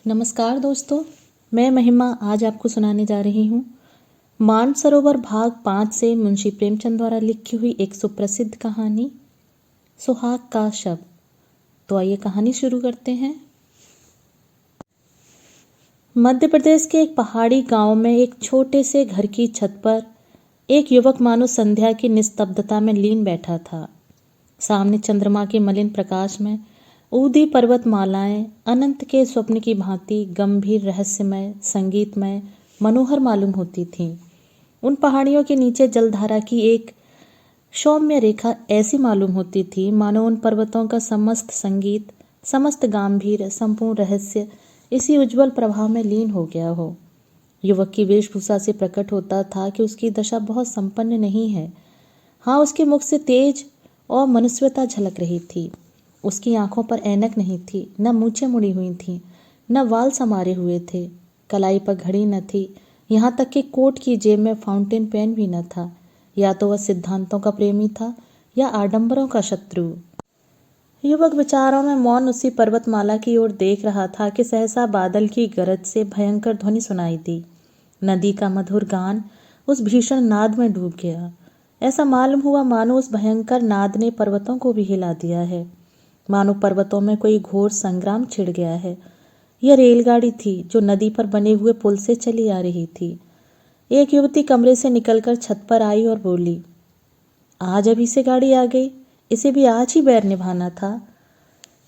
नमस्कार दोस्तों, मैं महिमा आज आपको सुनाने जा रही हूँ मानसरोवर भाग 5 से मुंशी प्रेमचंद द्वारा लिखी हुई एक सुप्रसिद्ध कहानी सुहाग का शव। तो आइए कहानी शुरू करते हैं। मध्य प्रदेश के एक पहाड़ी गांव में एक छोटे से घर की छत पर एक युवक मानो संध्या की निस्तब्धता में लीन बैठा था। सामने चंद्रमा के मलिन प्रकाश में ऊदी पर्वतमालाएं अनंत के स्वप्न की भांति गंभीर, रहस्यमय, संगीतमय, मनोहर मालूम होती थीं। उन पहाड़ियों के नीचे जलधारा की एक सौम्य रेखा ऐसी मालूम होती थी मानो उन पर्वतों का समस्त संगीत, समस्त गंभीर, संपूर्ण रहस्य इसी उज्जवल प्रभाव में लीन हो गया हो। युवक की वेशभूषा से प्रकट होता था कि उसकी दशा बहुत संपन्न नहीं है। हाँ, उसके मुख से तेज और मनुष्यता झलक रही थी। उसकी आंखों पर ऐनक नहीं थी, न मूछें मुड़ी हुई थीं, न वाल समारे हुए थे, कलाई पर घड़ी न थी, यहाँ तक कि कोट की जेब में फाउंटेन पेन भी न था। या तो वह सिद्धांतों का प्रेमी था या आडंबरों का शत्रु। युवक विचारों में मौन उसी पर्वतमाला की ओर देख रहा था कि सहसा बादल की गरज से भयंकर ध्वनि सुनाई दी। नदी का मधुर गान उस भीषण नाद में डूब गया। ऐसा मालूम हुआ मानो उस भयंकर नाद ने पर्वतों को भी हिला दिया है, मानो पर्वतों में कोई घोर संग्राम छिड़ गया है। यह रेलगाड़ी थी जो नदी पर बने हुए पुल से चली आ रही थी। एक युवती कमरे से निकलकर छत पर आई और बोली, आज अभी से गाड़ी आ गई, इसे भी आज ही बैर निभाना था।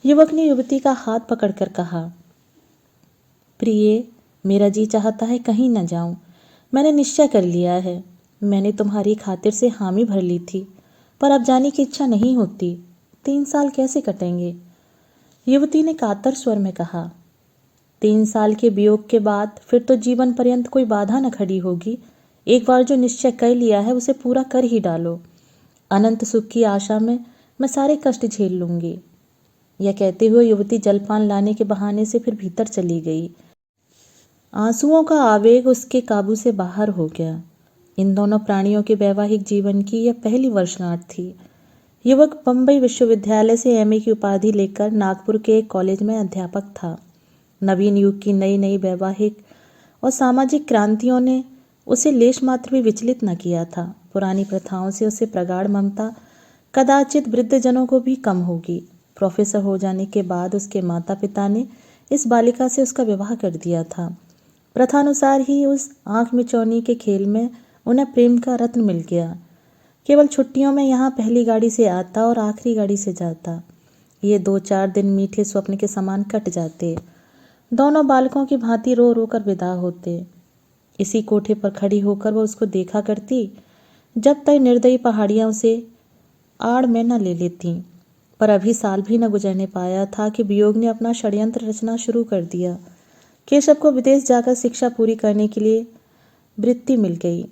युवक ने युवती का हाथ पकड़कर कहा, प्रिय, मेरा जी चाहता है कहीं न जाऊं। मैंने निश्चय कर लिया है। मैंने तुम्हारी खातिर से हामी भर ली थी, पर अब जाने की इच्छा नहीं होती। 3 साल कैसे कटेंगे? युवती ने कातर स्वर में कहा, 3 साल के वियोग के बाद फिर तो जीवन पर्यंत कोई बाधा न खड़ी होगी। एक बार जो निश्चय कर लिया है उसे पूरा कर ही डालो। अनंत सुख की आशा में मैं सारे कष्ट झेल लूंगी। यह कहते हुए युवती जलपान लाने के बहाने से फिर भीतर चली गई। आंसुओं का आवेग उसके काबू से बाहर हो गया। इन दोनों प्राणियों के वैवाहिक जीवन की यह पहली वर्षगांठ थी। युवक बम्बई विश्वविद्यालय से एमए की उपाधि लेकर नागपुर के एक कॉलेज में अध्यापक था। नवीन युग की नई नई वैवाहिक और सामाजिक क्रांतियों ने उसे लेश मात्र भी विचलित न किया था। पुरानी प्रथाओं से उसे प्रगाढ़ ममता कदाचित वृद्धजनों को भी कम होगी। प्रोफेसर हो जाने के बाद उसके माता पिता ने इस बालिका से उसका विवाह कर दिया था। प्रथानुसार ही उस आंख मिचौनी के खेल में उन्हें प्रेम का रत्न मिल गया। केवल छुट्टियों में यहाँ पहली गाड़ी से आता और आखिरी गाड़ी से जाता। ये 2-4 दिन मीठे स्वप्न के समान कट जाते। दोनों बालकों की भांति रो रो कर विदा होते। इसी कोठे पर खड़ी होकर वह उसको देखा करती जब तक निर्दयी पहाड़ियाँ उसे आड़ में न ले लेती। पर अभी साल भी न गुजरने पाया था कि वियोग ने अपना षड्यंत्र रचना शुरू कर दिया। केशव को विदेश जाकर शिक्षा पूरी करने के लिए वृत्ति मिल गई।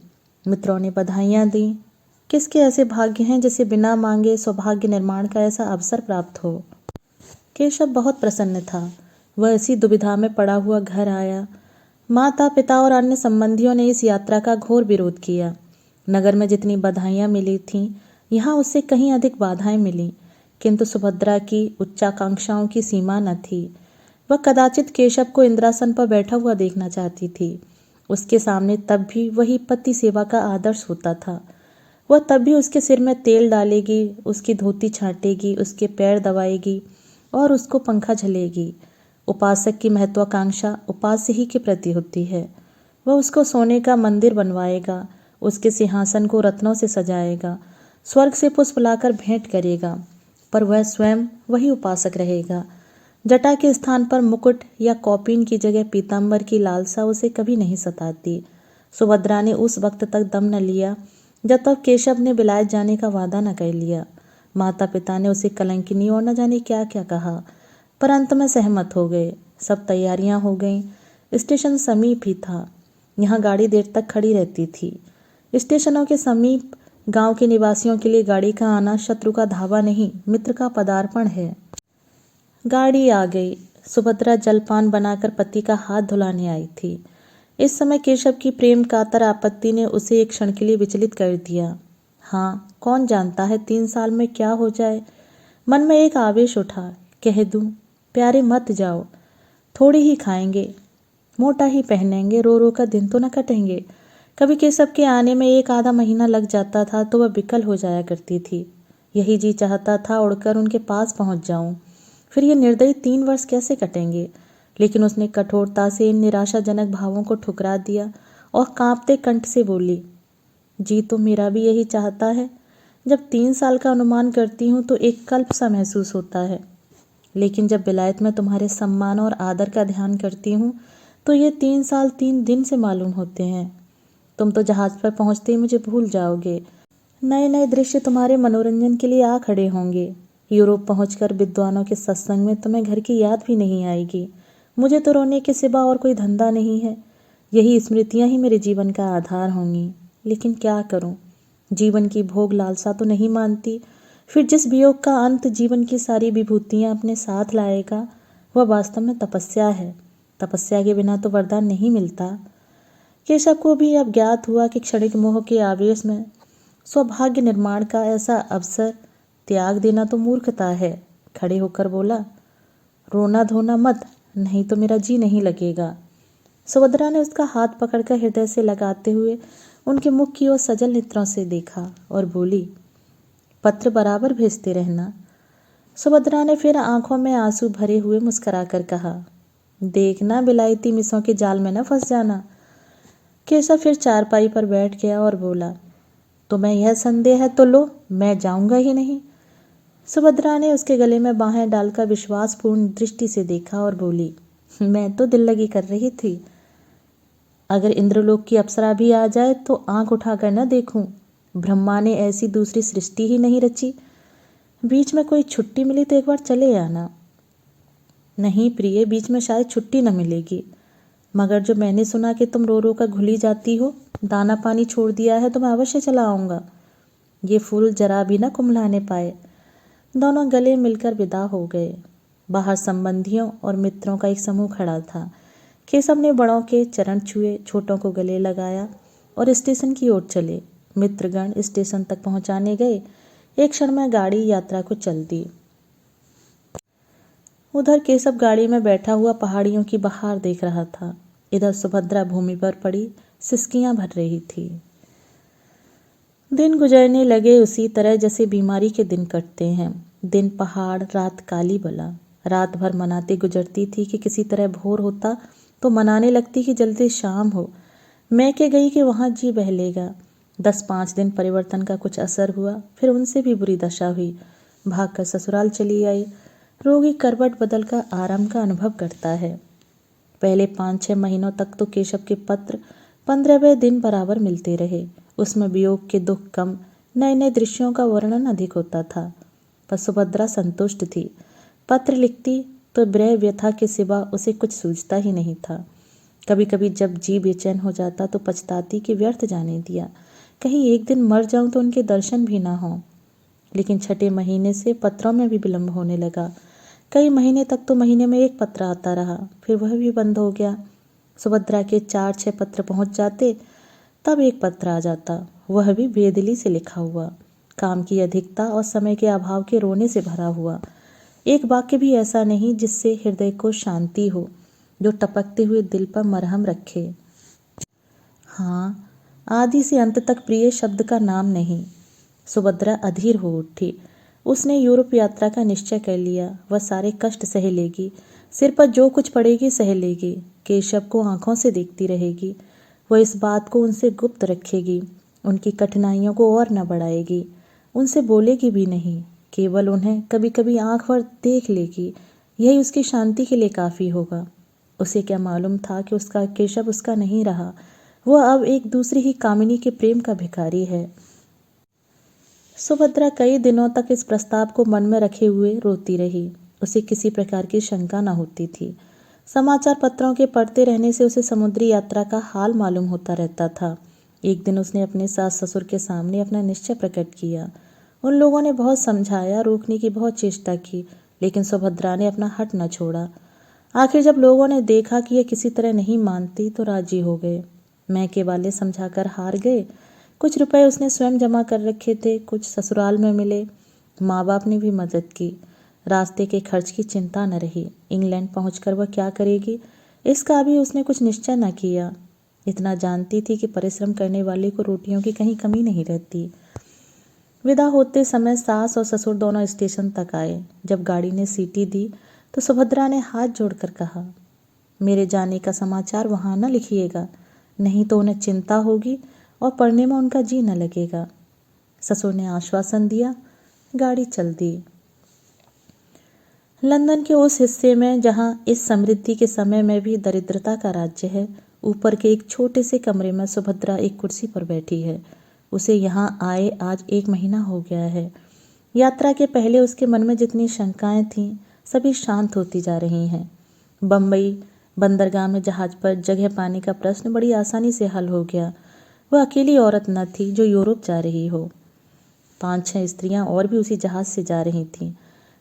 मित्रों ने बधाइयाँ दी। किसके ऐसे भाग्य हैं जिसे बिना मांगे सौभाग्य निर्माण का ऐसा अवसर प्राप्त हो। केशव बहुत प्रसन्न था। वह इसी दुविधा में पड़ा हुआ घर आया। माता पिता और अन्य संबंधियों ने इस यात्रा का घोर विरोध किया। नगर में जितनी बधाइयाँ मिली थीं, यहाँ उससे कहीं अधिक बाधाएं मिलीं। किंतु सुभद्रा की उच्चाकांक्षाओं की सीमा न थी। वह कदाचित केशव को इंद्रासन पर बैठा हुआ देखना चाहती थी। उसके सामने तब भी वही पति सेवा का आदर्श होता था। वह तब भी उसके सिर में तेल डालेगी, उसकी धोती छांटेगी, उसके पैर दबाएगी और उसको पंखा झलेगी। उपासक की महत्वाकांक्षा उपास्य ही के प्रति होती है। वह उसको सोने का मंदिर बनवाएगा, उसके सिंहासन को रत्नों से सजाएगा, स्वर्ग से पुष्प लाकर भेंट करेगा, पर वह स्वयं वही उपासक रहेगा। जटा के स्थान पर मुकुट या कौपीन की जगह पीताम्बर की लालसा उसे कभी नहीं सताती। सुभद्रा ने उस वक्त तक दम न लिया जब तक केशव ने विलायत जाने का वादा न कर लिया। माता पिता ने उसे कलंकिनी और न जाने क्या क्या कहा, पर अंत में सहमत हो गए। सब तैयारियां हो गईं। स्टेशन समीप ही था। यहाँ गाड़ी देर तक खड़ी रहती थी। स्टेशनों के समीप गांव के निवासियों के लिए गाड़ी का आना शत्रु का धावा नहीं, मित्र का पदार्पण है। गाड़ी आ गई। सुभद्रा जलपान बनाकर पति का हाथ धुलाने आई थी। इस समय केशव की प्रेम कातर आपत्ति ने उसे एक क्षण के लिए विचलित कर दिया। हाँ, कौन जानता है 3 साल में क्या हो जाए। मन में एक आवेश उठा, कह दूं, प्यारे मत जाओ। थोड़ी ही खाएंगे, मोटा ही पहनेंगे, रो रो कर दिन तो न कटेंगे। कभी केशव के आने में 1 आधा महीना लग जाता था तो वह विकल हो जाया करती थी। यही जी चाहता था उड़कर उनके पास पहुंच जाऊं। फिर ये निर्दयी 3 वर्ष कैसे कटेंगे। लेकिन उसने कठोरता से इन निराशाजनक भावों को ठुकरा दिया और कांपते कंठ से बोली, जी तो मेरा भी यही चाहता है। जब 3 साल का अनुमान करती हूँ तो एक कल्प सा महसूस होता है, लेकिन जब विलायत में तुम्हारे सम्मान और आदर का ध्यान करती हूँ तो ये 3 साल 3 दिन से मालूम होते हैं। तुम तो जहाज पर पहुँचते ही मुझे भूल जाओगे। नए नए दृश्य तुम्हारे मनोरंजन के लिए आ खड़े होंगे। यूरोप पहुंचकर विद्वानों के सत्संग में तुम्हें घर की याद भी नहीं आएगी। मुझे तो रोने के सिवा और कोई धंधा नहीं है। यही स्मृतियां ही मेरे जीवन का आधार होंगी। लेकिन क्या करूं, जीवन की भोग लालसा तो नहीं मानती। फिर जिस वियोग का अंत जीवन की सारी विभूतियां अपने साथ लाएगा वह वास्तव में तपस्या है। तपस्या के बिना तो वरदान नहीं मिलता। केशव को भी अब ज्ञात हुआ कि क्षणिक मोह के आवेश में सौभाग्य निर्माण का ऐसा अवसर त्याग देना तो मूर्खता है। खड़े होकर बोला, रोना धोना मत, नहीं तो मेरा जी नहीं लगेगा। सुभद्रा ने उसका हाथ पकड़कर हृदय से लगाते हुए उनके मुख की ओर सजल नेत्रों से देखा और बोली, पत्र बराबर भेजते रहना। सुभद्रा ने फिर आंखों में आंसू भरे हुए मुस्कुराकर कहा, देखना बिलायती मिसों के जाल में न फंस जाना। केशव फिर चारपाई पर बैठ गया और बोला, तुम्हें यह संदेह है तो लो, मैं जाऊंगा ही नहीं। सुभद्रा ने उसके गले में बाहें डालकर विश्वासपूर्ण दृष्टि से देखा और बोली, मैं तो दिल लगी कर रही थी। अगर इंद्रलोक की अप्सरा भी आ जाए तो आंख उठाकर न देखूं। ब्रह्मा ने ऐसी दूसरी सृष्टि ही नहीं रची। बीच में कोई छुट्टी मिली तो एक बार चले आना। नहीं प्रिय, बीच में शायद छुट्टी न मिलेगी, मगर जो मैंने सुना कि तुम रो रो कर घुली जाती हो, दाना पानी छोड़ दिया है तो मैं अवश्य चला आऊँगा। ये फूल जरा भी न कुम्हलाने पाए। दोनों गले मिलकर विदा हो गए। बाहर संबंधियों और मित्रों का एक समूह खड़ा था। केशव ने बड़ों के चरण छुए, छोटों को गले लगाया और स्टेशन की ओर चले। मित्रगण स्टेशन तक पहुंचाने गए। एक क्षण में गाड़ी यात्रा को चल दी। उधर केशव गाड़ी में बैठा हुआ पहाड़ियों की बहार देख रहा था। इधर सुभद्रा भूमि पर पड़ी सिसकियां भर रही थी। दिन गुजरने लगे उसी तरह जैसे बीमारी के दिन कटते हैं। दिन पहाड़, रात काली बला। रात भर मनाते गुजरती थी कि किसी तरह भोर होता तो मनाने लगती कि जल्दी शाम हो। मैं के गई कि वहाँ जी बहलेगा। 10-5 दिन परिवर्तन का कुछ असर हुआ, फिर उनसे भी बुरी दशा हुई। भागकर ससुराल चली आई। रोगी करवट बदलकर आराम का अनुभव करता है। पहले 5-6 महीनों तक तो केशव के पत्र 15वें दिन बराबर मिलते रहे। उसमें वियोग के दुख कम, नए नए दृश्यों का वर्णन अधिक होता था। पर सुभद्रा संतुष्ट थी। पत्र लिखती तो ब्रह व्यथा के सिवा उसे कुछ सूझता ही नहीं था। कभी कभी जब जी बेचैन हो जाता तो पछताती कि व्यर्थ जाने दिया, कहीं एक दिन मर जाऊं तो उनके दर्शन भी ना हों। लेकिन 6ठे महीने से पत्रों में भी विलम्ब होने लगा। कई महीने तक तो महीने में एक पत्र आता रहा, फिर वह भी बंद हो गया। सुभद्रा के 4-6 पत्र पहुंच जाते, तब एक पत्र आ जाता, वह भी बेदिली से लिखा हुआ, काम की अधिकता और समय के अभाव के रोने से भरा हुआ। एक वाक्य भी ऐसा नहीं जिससे हृदय को शांति हो, जो टपकते हुए दिल पर मरहम रखे। हाँ, आदि से अंत तक प्रिय शब्द का नाम नहीं। सुभद्रा अधीर हो उठी। उसने यूरोप यात्रा का निश्चय कर लिया। वह सारे कष्ट सह लेगी, सिर पर जो कुछ पड़ेगी सह लेगी। केशव को आंखों से देखती रहेगी। वह इस बात को उनसे गुप्त रखेगी, उनकी कठिनाइयों को और न बढ़ाएगी। उनसे बोलेगी भी नहीं, केवल उन्हें कभी कभी आंख भर देख लेगी। यही उसकी शांति के लिए काफ़ी होगा। उसे क्या मालूम था कि उसका केशव उसका नहीं रहा। वह अब एक दूसरी ही कामिनी के प्रेम का भिखारी है। सुभद्रा कई दिनों तक इस प्रस्ताव को मन में रखे हुए रोती रही। उसे किसी प्रकार की शंका न होती थी। समाचार पत्रों के पढ़ते रहने से उसे समुद्री यात्रा का हाल मालूम होता रहता था। एक दिन उसने अपने सास ससुर के सामने अपना निश्चय प्रकट किया। उन लोगों ने बहुत समझाया, रोकने की बहुत चेष्टा की, लेकिन सुभद्रा ने अपना हट न छोड़ा। आखिर जब लोगों ने देखा कि यह किसी तरह नहीं मानती तो राजी हो गए। मैके वाले समझाकर हार गए। कुछ रुपए उसने स्वयं जमा कर रखे थे, कुछ ससुराल में मिले। माँ बाप ने भी मदद की। रास्ते के खर्च की चिंता न रही। इंग्लैंड पहुंचकर वह क्या करेगी, इसका भी उसने कुछ निश्चय न किया। इतना जानती थी कि परिश्रम करने वाले को रोटियों की कहीं कमी नहीं रहती। विदा होते समय सास और ससुर दोनों स्टेशन तक आए। जब गाड़ी ने सीटी दी तो सुभद्रा ने हाथ जोड़कर कहा, मेरे जाने का समाचार वहां न लिखिएगा, नहीं तो उन्हें चिंता होगी और पढ़ने में उनका जी न लगेगा। ससुर ने आश्वासन दिया। गाड़ी चल दी। लंदन के उस हिस्से में जहां इस समृद्धि के समय में भी दरिद्रता का राज्य है, ऊपर के एक छोटे से कमरे में सुभद्रा एक कुर्सी पर बैठी है। उसे यहाँ आए आज 1 महीना हो गया है। यात्रा के पहले उसके मन में जितनी शंकाएं थीं, सभी शांत होती जा रही हैं। बम्बई बंदरगाह में जहाज पर जगह पाने का प्रश्न बड़ी आसानी से हल हो गया। वह अकेली औरत न थी जो यूरोप जा रही हो। 5-6 स्त्रियां और भी उसी जहाज से जा रही थीं।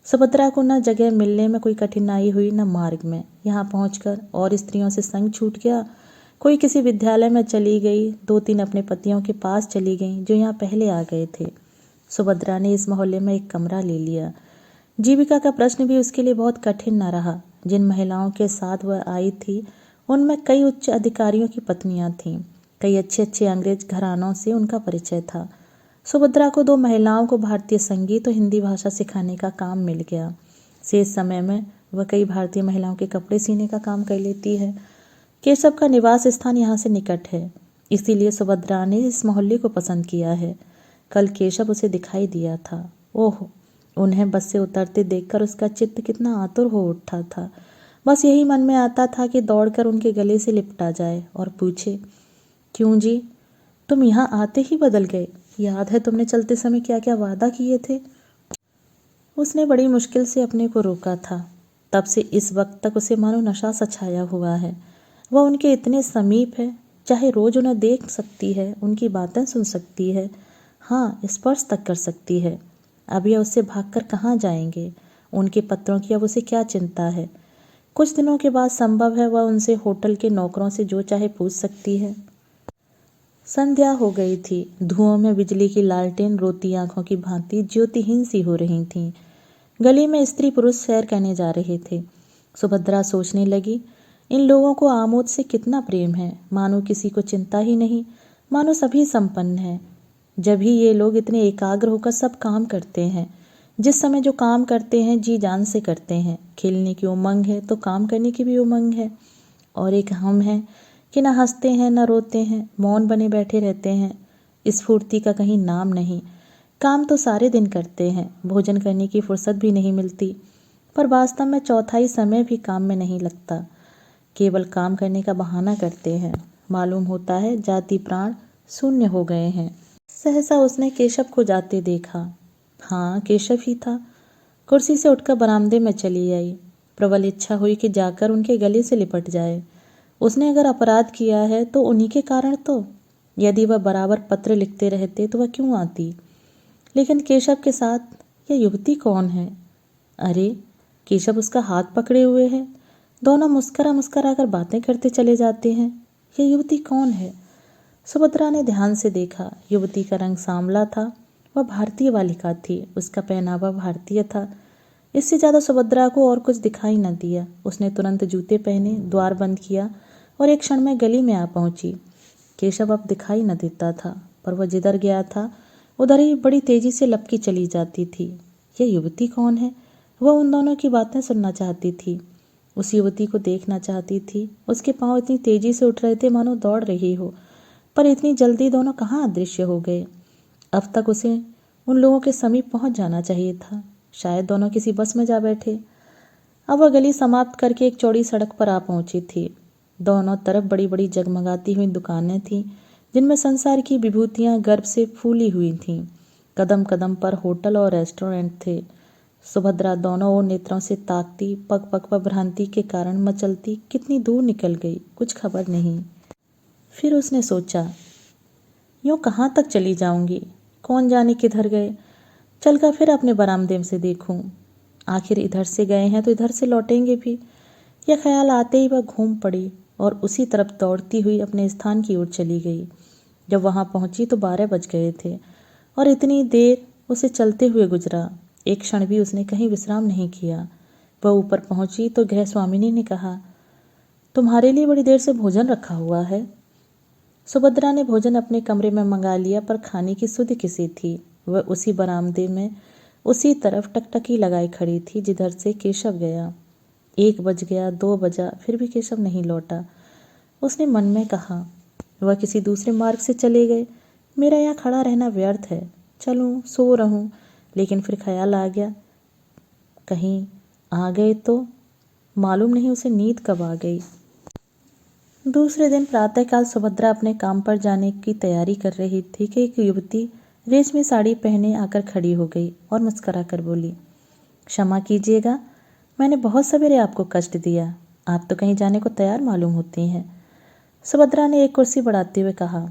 सुभद्रा को न जगह मिलने में कोई कठिनाई हुई न मार्ग में। यहाँ पहुंचकर और स्त्रियों से संग छूट गया। कोई किसी विद्यालय में चली गई, 2-3 अपने पतियों के पास चली गईं जो यहाँ पहले आ गए थे। सुभद्रा ने इस मोहल्ले में एक कमरा ले लिया। जीविका का प्रश्न भी उसके लिए बहुत कठिन न रहा। जिन महिलाओं के साथ वह आई थी उनमें कई उच्च अधिकारियों की पत्नियां थीं। कई अच्छे अच्छे अंग्रेज घरानों से उनका परिचय था। सुभद्रा को 2 महिलाओं को भारतीय संगीत और हिंदी भाषा सिखाने का काम मिल गया। शेष समय में वह कई भारतीय महिलाओं के कपड़े सीने का काम कर लेती है। केशव का निवास स्थान यहाँ से निकट है, इसीलिए सुभद्रा ने इस मोहल्ले को पसंद किया है। कल केशव उसे दिखाई दिया था। ओह, उन्हें बस से उतरते देखकर उसका चित्त कितना आतुर हो उठा था। बस यही मन में आता था कि दौड़कर उनके गले से लिपटा जाए और पूछे, क्यों जी, तुम यहाँ आते ही बदल गए? याद है तुमने चलते समय क्या क्या वादा किए थे? उसने बड़ी मुश्किल से अपने को रोका था। तब से इस वक्त तक उसे मानो नशा सा छाया हुआ है। वह उनके इतने समीप है, चाहे रोज उन्हें देख सकती है, उनकी बातें सुन सकती है, हाँ स्पर्श तक कर सकती है। अब यह उससे भागकर कहाँ जाएंगे? उनके पत्रों की अब उसे क्या चिंता है? कुछ दिनों के बाद संभव है वह उनसे होटल के नौकरों से जो चाहे पूछ सकती है। संध्या हो गई थी। धुओं में बिजली की लालटेन रोती आंखों की भांति ज्योतिहीन सी हो रही थीं। गली में स्त्री पुरुष सैर करने जा रहे थे। सुभद्रा सोचने लगी, इन लोगों को आमोद से कितना प्रेम है, मानो किसी को चिंता ही नहीं, मानो सभी संपन्न है। जब ही ये लोग इतने एकाग्र होकर सब काम करते हैं, जिस समय जो काम करते हैं जी जान से करते हैं। खेलने की उमंग है तो काम करने की भी उमंग है। और एक हम है कि न हंसते हैं न रोते हैं, मौन बने बैठे रहते हैं। स्फूर्ति का कहीं नाम नहीं। काम तो सारे दिन करते हैं, भोजन करने की फुर्सत भी नहीं मिलती, पर वास्तव में चौथाई समय भी काम में नहीं लगता। केवल काम करने का बहाना करते हैं। मालूम होता है जाति प्राण शून्य हो गए हैं। सहसा उसने केशव को जाते देखा। हाँ, केशव ही था। कुर्सी से उठकर बरामदे में चली आई। प्रबल इच्छा हुई कि जाकर उनके गले से लिपट जाए। उसने अगर अपराध किया है तो उन्हीं के कारण तो। यदि वह बराबर पत्र लिखते रहते तो वह क्यों आती? लेकिन केशव के साथ यह युवती कौन है? अरे, केशव उसका हाथ पकड़े हुए है। दोनों मुस्करा मुस्करा कर बातें करते चले जाते हैं। यह युवती कौन है? सुभद्रा ने ध्यान से देखा। युवती का रंग सांवला था। वह भारतीय बालिका थी। उसका पहनावा भारतीय था। इससे ज़्यादा सुभद्रा को और कुछ दिखाई न दिया। उसने तुरंत जूते पहने, द्वार बंद किया और एक क्षण में गली में आ पहुंची। केशव अब दिखाई न देता था, पर वह जिधर गया था उधर ही बड़ी तेजी से लपकी चली जाती थी। यह युवती कौन है? वह उन दोनों की बातें सुनना चाहती थी, उस युवती को देखना चाहती थी। उसके पांव इतनी तेजी से उठ रहे थे मानो दौड़ रही हो, पर इतनी जल्दी दोनों कहाँ अदृश्य हो गए। अब तक उसे उन लोगों के समीप पहुंच जाना चाहिए था। शायद दोनों किसी बस में जा बैठे। अब वह गली समाप्त करके एक चौड़ी सड़क पर आ पहुंची थी। दोनों तरफ बड़ी बड़ी जगमगाती हुई दुकानें थीं, जिनमें संसार की विभूतियां गर्भ से फूली हुई थीं। कदम कदम पर होटल और रेस्टोरेंट थे। सुभद्रा दोनों ओर नेत्रों से ताकती, पग पग पर भ्रांति के कारण मचलती कितनी दूर निकल गई, कुछ खबर नहीं। फिर उसने सोचा, यूँ कहाँ तक चली जाऊंगी? कौन जाने किधर गए? चलकर फिर अपने बरामदे से देखूं। आखिर इधर से गए हैं तो इधर से लौटेंगे भी। यह ख्याल आते ही वह घूम पड़ी और उसी तरफ दौड़ती हुई अपने स्थान की ओर चली गई। जब वहां पहुंची तो 12 बज गए थे और इतनी देर उसे चलते हुए गुजरा। एक क्षण भी उसने कहीं विश्राम नहीं किया। वह ऊपर पहुंची तो गृह स्वामिनी ने कहा, तुम्हारे लिए बड़ी देर से भोजन रखा हुआ है। सुभद्रा ने भोजन अपने कमरे में मंगा लिया, पर खाने की सुध किसी थी। वह उसी बरामदे में उसी तरफ टकटकी लगाई खड़ी थी जिधर से केशव गया। 1 बज गया, 2 बजा, फिर भी केशव नहीं लौटा। उसने मन में कहा, वह किसी दूसरे मार्ग से चले गए, मेरा यहाँ खड़ा रहना व्यर्थ है, चलूं सो रहूं। लेकिन फिर ख्याल आ गया, कहीं आ गए तो। मालूम नहीं उसे नींद कब आ गई। दूसरे दिन प्रातःकाल सुभद्रा अपने काम पर जाने की तैयारी कर रही थी कि एक युवती रेशमी साड़ी पहने आकर खड़ी हो गई और मुस्कुरा कर बोली, क्षमा कीजिएगा, मैंने बहुत सवेरे आपको कष्ट दिया। आप तो कहीं जाने को तैयार मालूम होती हैं। सुभद्रा ने एक कुर्सी बढ़ाते हुए कहा,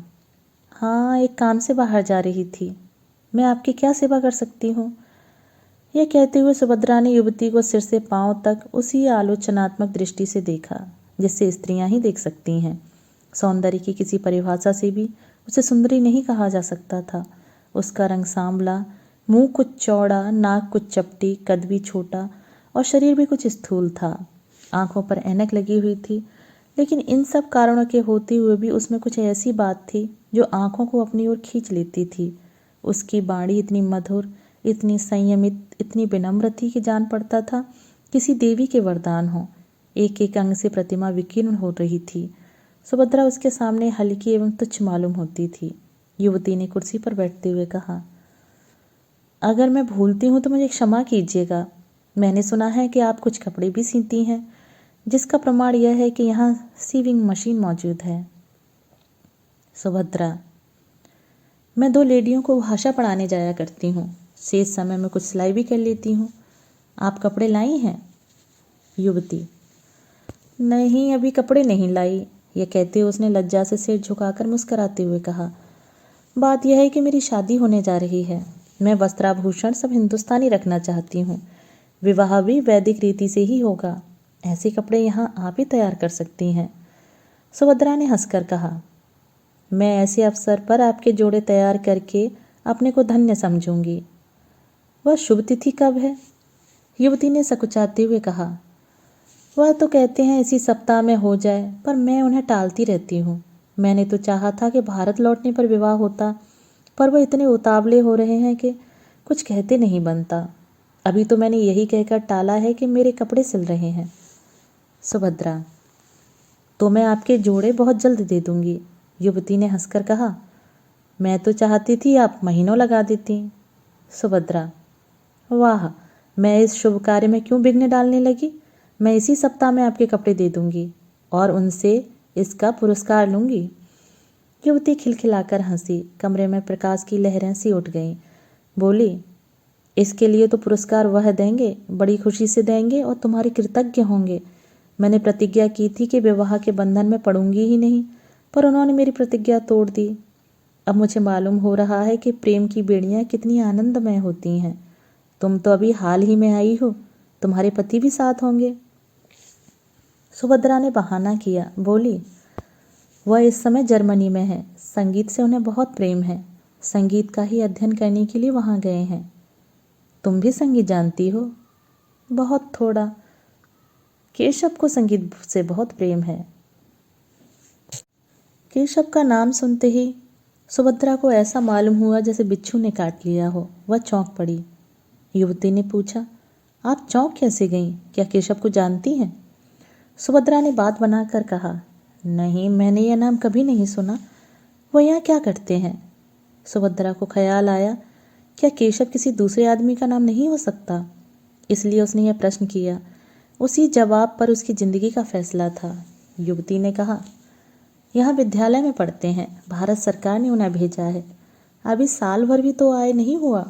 हाँ, एक काम से बाहर जा रही थी। मैं आपकी क्या सेवा कर सकती हूँ? यह कहते हुए सुभद्रा ने युवती को सिर से पांव तक उसी आलोचनात्मक दृष्टि से देखा जिससे स्त्रियां ही देख सकती हैं। सौंदर्य की किसी परिभाषा से भी उसे सुंदरी नहीं कहा जा सकता था। उसका रंग सांवला, मुंह कुछ चौड़ा, नाक कुछ चपटी, कद भी छोटा और शरीर भी कुछ स्थूल था। आंखों पर ऐनक लगी हुई थी, लेकिन इन सब कारणों के होते हुए भी उसमें कुछ ऐसी बात थी जो आंखों को अपनी ओर खींच लेती थी। उसकी वाणी इतनी मधुर, इतनी संयमित, इतनी विनम्र थी कि जान पड़ता था किसी देवी के वरदान हो। एक एक अंग से प्रतिमा विकीर्ण हो रही थी। सुभद्रा उसके सामने हल्की एवं तुच्छ मालूम होती थी। युवती ने कुर्सी पर बैठते हुए कहा, अगर मैं भूलती हूँ तो मुझे क्षमा कीजिएगा। मैंने सुना है कि आप कुछ कपड़े भी सीती हैं, जिसका प्रमाण यह है कि यहाँ सीविंग मशीन मौजूद है। सुभद्रा, मैं 2 लेडियों को भाषा पढ़ाने जाया करती हूँ। शेष समय में कुछ सिलाई भी कर लेती हूँ। आप कपड़े लाई हैं? युवती, नहीं, अभी कपड़े नहीं लाई। यह कहते हुए उसने लज्जा से सिर झुकाकर मुस्कुराते हुए कहा, बात यह है कि मेरी शादी होने जा रही है। मैं वस्त्राभूषण सब हिंदुस्तानी रखना चाहती हूँ। विवाह भी वैदिक रीति से ही होगा। ऐसे कपड़े यहाँ आप ही तैयार कर सकती हैं। सुभद्रा ने हंसकर कहा, मैं ऐसे अवसर पर आपके जोड़े तैयार करके अपने को धन्य समझूंगी। वह शुभ तिथि कब है? युवती ने सकुचाते हुए कहा, वह तो कहते हैं इसी सप्ताह में हो जाए, पर मैं उन्हें टालती रहती हूँ। मैंने तो चाहा था कि भारत लौटने पर विवाह होता, पर वह इतने उतावले हो रहे हैं कि कुछ कहते नहीं बनता। अभी तो मैंने यही कहकर टाला है कि मेरे कपड़े सिल रहे हैं। सुभद्रा, तो मैं आपके जोड़े बहुत जल्द दे दूंगी। युवती ने हंसकर कहा, मैं तो चाहती थी आप महीनों लगा देती। सुभद्रा, वाह, मैं इस शुभ कार्य में क्यों विघ्न डालने लगी। मैं इसी सप्ताह में आपके कपड़े दे दूंगी और उनसे इसका पुरस्कार लूंगी। युवती खिलखिलाकर हंसी। कमरे में प्रकाश की लहरें सी उठ गईं। बोली, इसके लिए तो पुरस्कार वह देंगे, बड़ी खुशी से देंगे और तुम्हारे कृतज्ञ होंगे। मैंने प्रतिज्ञा की थी कि विवाह के बंधन में पड़ूंगी ही नहीं, पर उन्होंने मेरी प्रतिज्ञा तोड़ दी। अब मुझे मालूम हो रहा है कि प्रेम की बेड़ियां कितनी आनंदमय होती हैं। तुम तो अभी हाल ही में आई हो, तुम्हारे पति भी साथ होंगे। सुभद्रा ने बहाना किया। बोली, वह इस समय जर्मनी में है। संगीत से उन्हें बहुत प्रेम है। संगीत का ही अध्ययन करने के लिए वहाँ गए हैं। तुम भी संगीत जानती हो? बहुत थोड़ा। केशव को संगीत से बहुत प्रेम है। केशव का नाम सुनते ही सुभद्रा को ऐसा मालूम हुआ जैसे बिच्छू ने काट लिया हो। वह चौंक पड़ी। युवती ने पूछा, आप चौंक कैसे गईं? क्या केशव को जानती हैं? सुभद्रा ने बात बनाकर कहा, नहीं, मैंने यह नाम कभी नहीं सुना। वह यहाँ क्या करते हैं? सुभद्रा को ख्याल आया, क्या केशव किसी दूसरे आदमी का नाम नहीं हो सकता? इसलिए उसने यह प्रश्न किया। उसी जवाब पर उसकी जिंदगी का फैसला था। युवती ने कहा, यहाँ विद्यालय में पढ़ते हैं। भारत सरकार ने उन्हें भेजा है। अभी साल भर भी तो आए नहीं हुआ।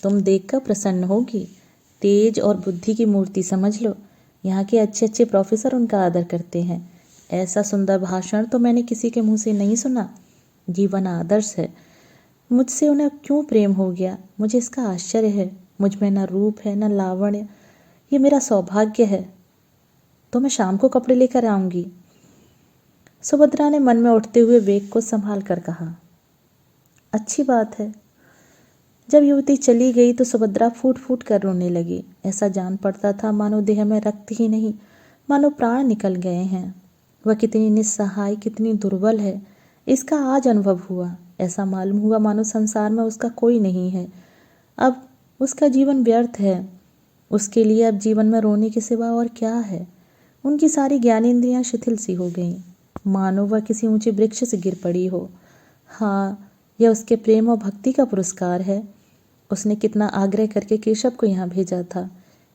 तुम देखकर प्रसन्न होगी। तेज और बुद्धि की मूर्ति समझ लो। यहाँ के अच्छे अच्छे प्रोफेसर उनका आदर करते हैं। ऐसा सुंदर भाषण तो मैंने किसी के मुंह से नहीं सुना। जीवन आदर्श है। मुझसे उन्हें क्यों प्रेम हो गया, मुझे इसका आश्चर्य है। मुझ में न रूप है न लावण्य। ये मेरा सौभाग्य है। तो मैं शाम को कपड़े लेकर आऊंगी। सुभद्रा ने मन में उठते हुए वेग को संभाल कर कहा, अच्छी बात है, जब युवती चली गई तो सुभद्रा फूट फूट कर रोने लगी। ऐसा जान पड़ता था मानो देह में रक्त ही नहीं, मानो प्राण निकल गए हैं। वह कितनी निस्सहाय, कितनी दुर्बल है, इसका आज अनुभव हुआ। ऐसा मालूम हुआ मानो संसार में उसका कोई नहीं है, अब उसका जीवन व्यर्थ है। उसके लिए अब जीवन में रोने के सिवा और क्या है। उनकी सारी ज्ञानेंद्रियां शिथिल सी हो गईं, मानो वह किसी ऊंचे वृक्ष से गिर पड़ी हो। हाँ, यह उसके प्रेम और भक्ति का पुरस्कार है। उसने कितना आग्रह करके केशव को यहाँ भेजा था,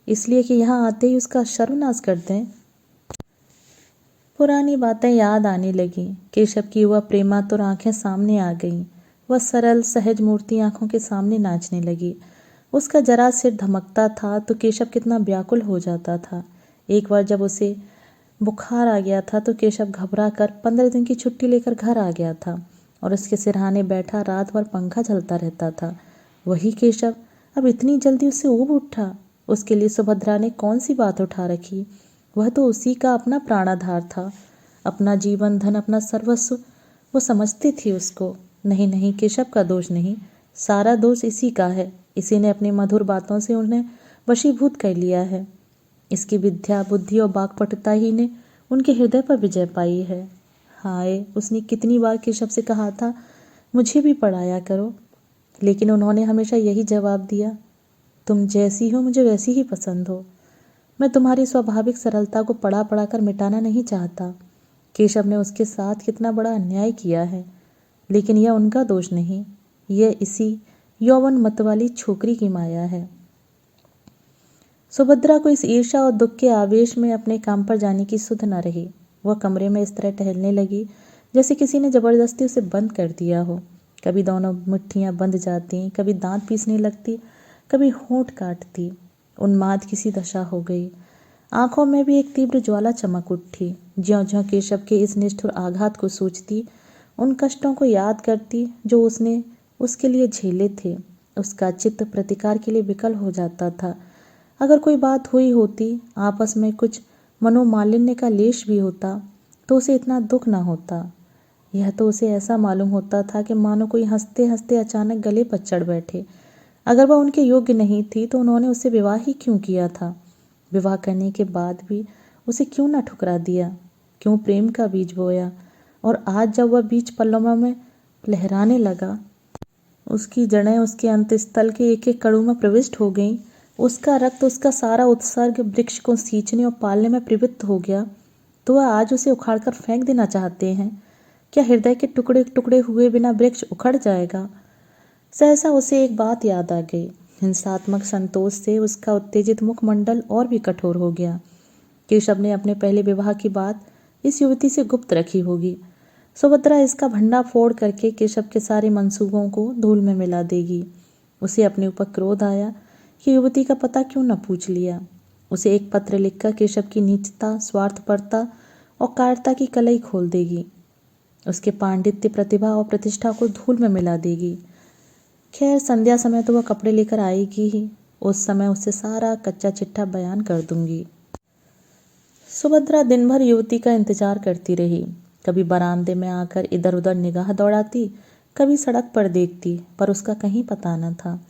इसलिए कि यहाँ आते ही उसका सर्वनाश कर दें। पुरानी बातें याद आने लगीं। केशव की वह प्रेमातुर आंखें सामने आ गईं। वह सरल सहज मूर्ति आंखों के सामने नाचने लगी। उसका जरा सिर धमकता था तो केशव कितना व्याकुल हो जाता था। एक बार जब उसे बुखार आ गया था तो केशव घबरा कर 15 दिन की छुट्टी लेकर घर आ गया था और उसके सिरहाने बैठा रात भर पंखा चलता रहता था। वही केशव अब इतनी जल्दी उससे ऊब उठा। उसके लिए सुभद्रा ने कौन सी बात उठा रखी। वह तो उसी का अपना प्राणाधार था, अपना जीवन धन, अपना सर्वस्व। वो समझती थी उसको। नहीं नहीं, केशव का दोष नहीं, सारा दोष इसी का है। इसी ने अपनी मधुर बातों से उन्हें वशीभूत कर लिया है। इसकी विद्या, बुद्धि और वाक्पटुता ही ने उनके हृदय पर विजय पाई है। हाय, उसने कितनी बार केशव से कहा था मुझे भी पढ़ाया करो, लेकिन उन्होंने हमेशा यही जवाब दिया, तुम जैसी हो मुझे वैसी ही पसंद हो। मैं तुम्हारी स्वाभाविक सरलता को पढ़ा पढ़ा कर मिटाना नहीं चाहता। केशव ने उसके साथ कितना बड़ा अन्याय किया है, लेकिन यह उनका दोष नहीं, यह इसी यौवन मत वाली छोकरी की माया है। सुभद्रा को इस ईर्ष्या और दुख के आवेश में अपने काम पर जाने की सुध न रही। वह कमरे में इस तरह टहलने लगी जैसे किसी ने जबरदस्ती उसे बंद कर दिया हो। कभी दोनों मुट्ठियां बंध जाती, कभी दांत पीसने लगती, कभी होंठ काटती। उन्माद किसी दशा हो गई। आंखों में भी एक तीव्र ज्वाला चमक उठी। ज्यों-ज्यों केशव के इस निष्ठुर आघात को सोचती, उन कष्टों को याद करती जो उसने उसके लिए झेले थे, उसका चित्त प्रतिकार के लिए विकल हो जाता था। अगर कोई बात हुई होती, आपस में कुछ मनोमालिन्य का लेश भी होता, तो उसे इतना दुख न होता। यह तो उसे ऐसा मालूम होता था कि मानो कोई हंसते हंसते अचानक गले पर चढ़ बैठे। अगर वह उनके योग्य नहीं थी तो उन्होंने उससे विवाह ही क्यों किया था। विवाह करने के बाद भी उसे क्यों न ठुकरा दिया, क्यों प्रेम का बीज बोया। और आज जब वह बीज पल्लवों में लहराने लगा, उसकी जड़ें उसके अंतस्थल के एक एक कणों में प्रविष्ट हो गईं, उसका रक्त, उसका सारा उत्सर्ग वृक्ष को सींचने और पालने में प्रवृत्त हो गया, तो वह आज उसे उखाड़कर फेंक देना चाहते हैं। क्या हृदय के टुकड़े टुकड़े हुए बिना वृक्ष उखड़ जाएगा। सहसा उसे एक बात याद आ गई। हिंसात्मक संतोष से उसका उत्तेजित मुखमंडल और भी कठोर हो गया। केशव ने अपने पहले विवाह की बात इस युवती से गुप्त रखी होगी। सुभद्रा इसका भंडा फोड़ करके केशव के सारे मंसूबों को धूल में मिला देगी। उसे अपने ऊपर क्रोध आया कि युवती का पता क्यों न पूछ लिया। उसे एक पत्र लिखकर केशव की नीचता, स्वार्थपरता और कायरता की कलई खोल देगी। उसके पांडित्य, प्रतिभा और प्रतिष्ठा को धूल में मिला देगी। खैर, संध्या समय तो वह कपड़े लेकर आएगी ही। उस समय उससे सारा कच्चा चिट्ठा बयान कर दूंगी। सुभद्रा दिन भर युवती का इंतजार करती रही। कभी बरामदे में आकर इधर उधर निगाह दौड़ाती, कभी सड़क पर देखती, पर उसका कहीं पता न था।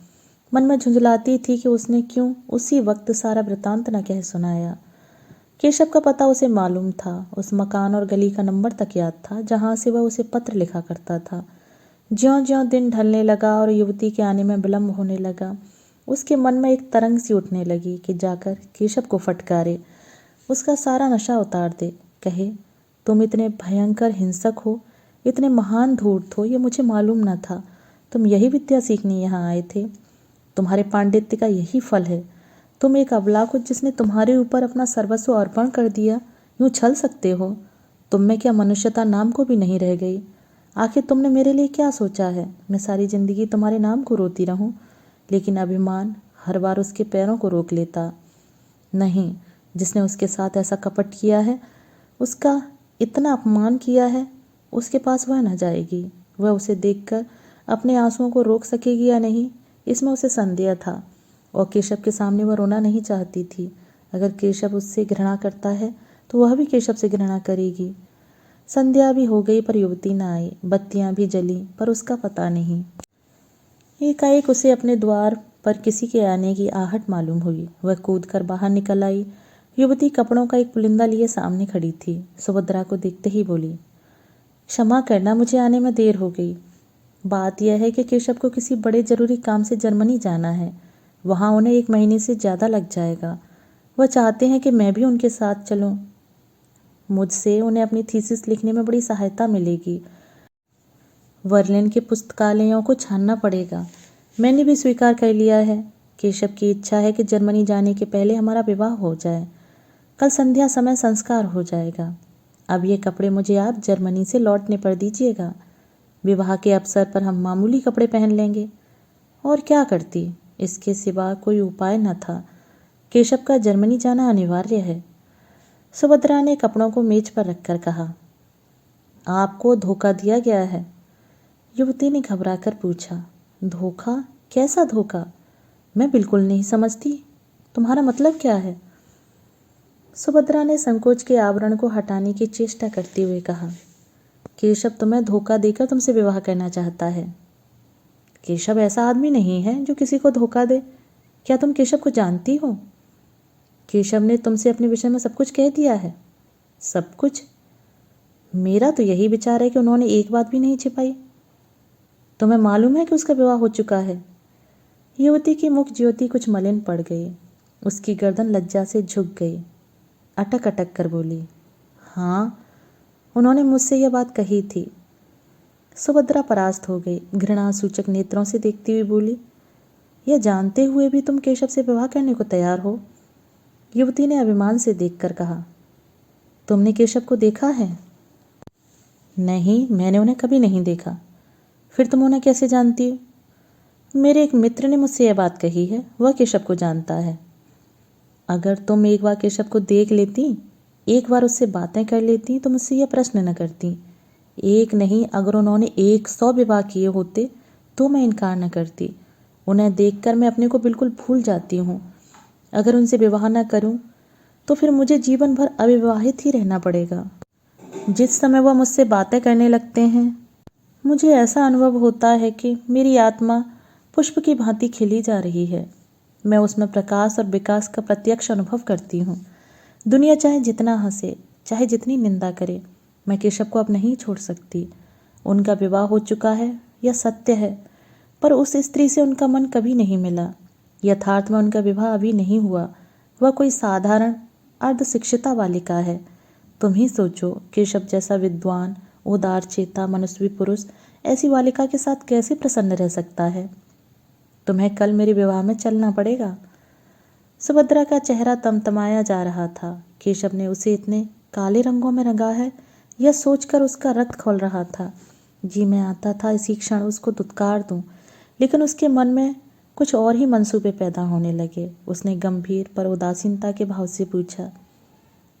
मन में झुंझलाती थी कि उसने क्यों उसी वक्त सारा वृतांत न कह सुनाया। केशव का पता उसे मालूम था। उस मकान और गली का नंबर तक याद था जहाँ से वह उसे पत्र लिखा करता था। ज्यों ज्यों दिन ढलने लगा और युवती के आने में विलम्ब होने लगा, उसके मन में एक तरंग सी उठने लगी कि जाकर केशव को फटकारे, उसका सारा नशा उतार दे, कहे, तुम इतने भयंकर हिंसक हो, इतने महान धूर्त हो, ये मुझे मालूम न था। तुम यही विद्या सीखने यहाँ आए थे। तुम्हारे पांडित्य का यही फल है। तुम एक अबला को जिसने तुम्हारे ऊपर अपना सर्वस्व अर्पण कर दिया, यूं छल सकते हो। तुम में क्या मनुष्यता नाम को भी नहीं रह गई। आखिर तुमने मेरे लिए क्या सोचा है। मैं सारी जिंदगी तुम्हारे नाम को रोती रहूं, लेकिन अभिमान हर बार उसके पैरों को रोक लेता। नहीं, जिसने उसके साथ ऐसा कपट किया है, उसका इतना अपमान किया है, उसके पास वह न जाएगी। वह उसे देखकर अपने आंसुओं को रोक सकेगी या नहीं, इसमें उसे संदेह था। और केशव के सामने वह रोना नहीं चाहती थी। अगर केशव उससे घृणा करता है तो वह भी केशव से घृणा करेगी। संध्या भी हो गई पर युवती न आई। बत्तियां भी जली पर उसका पता नहीं। एकाएक उसे अपने द्वार पर किसी के आने की आहट मालूम हुई। वह कूदकर बाहर निकल आई। युवती कपड़ों का एक पुलिंदा लिए सामने खड़ी थी। सुभद्रा को देखते ही बोली, क्षमा करना, मुझे आने में देर हो गई। बात यह है कि केशव को किसी बड़े जरूरी काम से जर्मनी जाना है। वहाँ उन्हें 1 महीने से ज़्यादा लग जाएगा। वह चाहते हैं कि मैं भी उनके साथ चलूँ। मुझसे उन्हें अपनी थीसिस लिखने में बड़ी सहायता मिलेगी। वर्लिन के पुस्तकालयों को छानना पड़ेगा। मैंने भी स्वीकार कर लिया है। केशव की इच्छा है कि जर्मनी जाने के पहले हमारा विवाह हो जाए। कल संध्या समय संस्कार हो जाएगा। अब ये कपड़े मुझे आप जर्मनी से लौटने पर दीजिएगा। विवाह के अवसर पर हम मामूली कपड़े पहन लेंगे। और क्या करती, इसके सिवा कोई उपाय न था। केशव का जर्मनी जाना अनिवार्य है। सुभद्रा ने कपड़ों को मेज पर रखकर कहा, आपको धोखा दिया गया है। युवती ने घबराकर पूछा, धोखा? कैसा धोखा? मैं बिल्कुल नहीं समझती। तुम्हारा मतलब क्या है? सुभद्रा ने संकोच के आवरण को हटाने की चेष्टा करते हुए कहा, केशव तुम्हें धोखा देकर तुमसे विवाह करना चाहता है। केशव ऐसा आदमी नहीं है जो किसी को धोखा दे। क्या तुम केशव को जानती हो? केशव ने तुमसे अपने विषय में सब कुछ कह दिया है। सब कुछ? मेरा तो यही विचार है कि उन्होंने एक बात भी नहीं छिपाई। तुम्हें मालूम है कि उसका विवाह हो चुका है? युवती की मुख ज्योति कुछ मलिन पड़ गई। उसकी गर्दन लज्जा से झुक गई। अटक अटक कर बोली, हाँ, उन्होंने मुझसे यह बात कही थी। सुभद्रा परास्त हो गई। घृणा सूचक नेत्रों से देखती हुई बोली, यह जानते हुए भी तुम केशव से विवाह करने को तैयार हो? युवती ने अभिमान से देखकर कहा, तुमने केशव को देखा है? नहीं, मैंने उन्हें कभी नहीं देखा। फिर तुम उन्हें कैसे जानती हो? मेरे एक मित्र ने मुझसे यह बात कही है। वह केशव को जानता है। अगर तुम एक बार केशव को देख लेती, एक बार उससे बातें कर लेती, तो मुझसे यह प्रश्न न करती। एक नहीं, अगर उन्होंने 100 विवाह किए होते तो मैं इनकार न करती। उन्हें देखकर मैं अपने को बिल्कुल भूल जाती हूँ। अगर उनसे विवाह न करूँ तो फिर मुझे जीवन भर अविवाहित ही रहना पड़ेगा। जिस समय वह मुझसे बातें करने लगते हैं, मुझे ऐसा अनुभव होता है कि मेरी आत्मा पुष्प की भांति खिली जा रही है। मैं उसमें प्रकाश और विकास का प्रत्यक्ष अनुभव करती हूँ। दुनिया चाहे जितना हंसे, चाहे जितनी निंदा करे, मैं केशव को अब नहीं छोड़ सकती। उनका विवाह हो चुका है, यह सत्य है, पर उस स्त्री से उनका मन कभी नहीं मिला। यथार्थ में उनका विवाह अभी नहीं हुआ। वह कोई साधारण अर्धशिक्षिता बालिका है। तुम ही सोचो, केशव जैसा विद्वान, उदार चेता, मनस्वी पुरुष ऐसी बालिका के साथ कैसे प्रसन्न रह सकता है? तुम्हें कल मेरे विवाह में चलना पड़ेगा। सुभद्रा का चेहरा तमतमाया जा रहा था। केशव ने उसे इतने काले रंगों में रंगा है, यह सोचकर उसका रक्त खौल रहा था। जी मैं आता था इसी क्षण उसको दुत्कार दूं, लेकिन उसके मन में कुछ और ही मंसूबे पैदा होने लगे। उसने गंभीर पर उदासीनता के भाव से पूछा,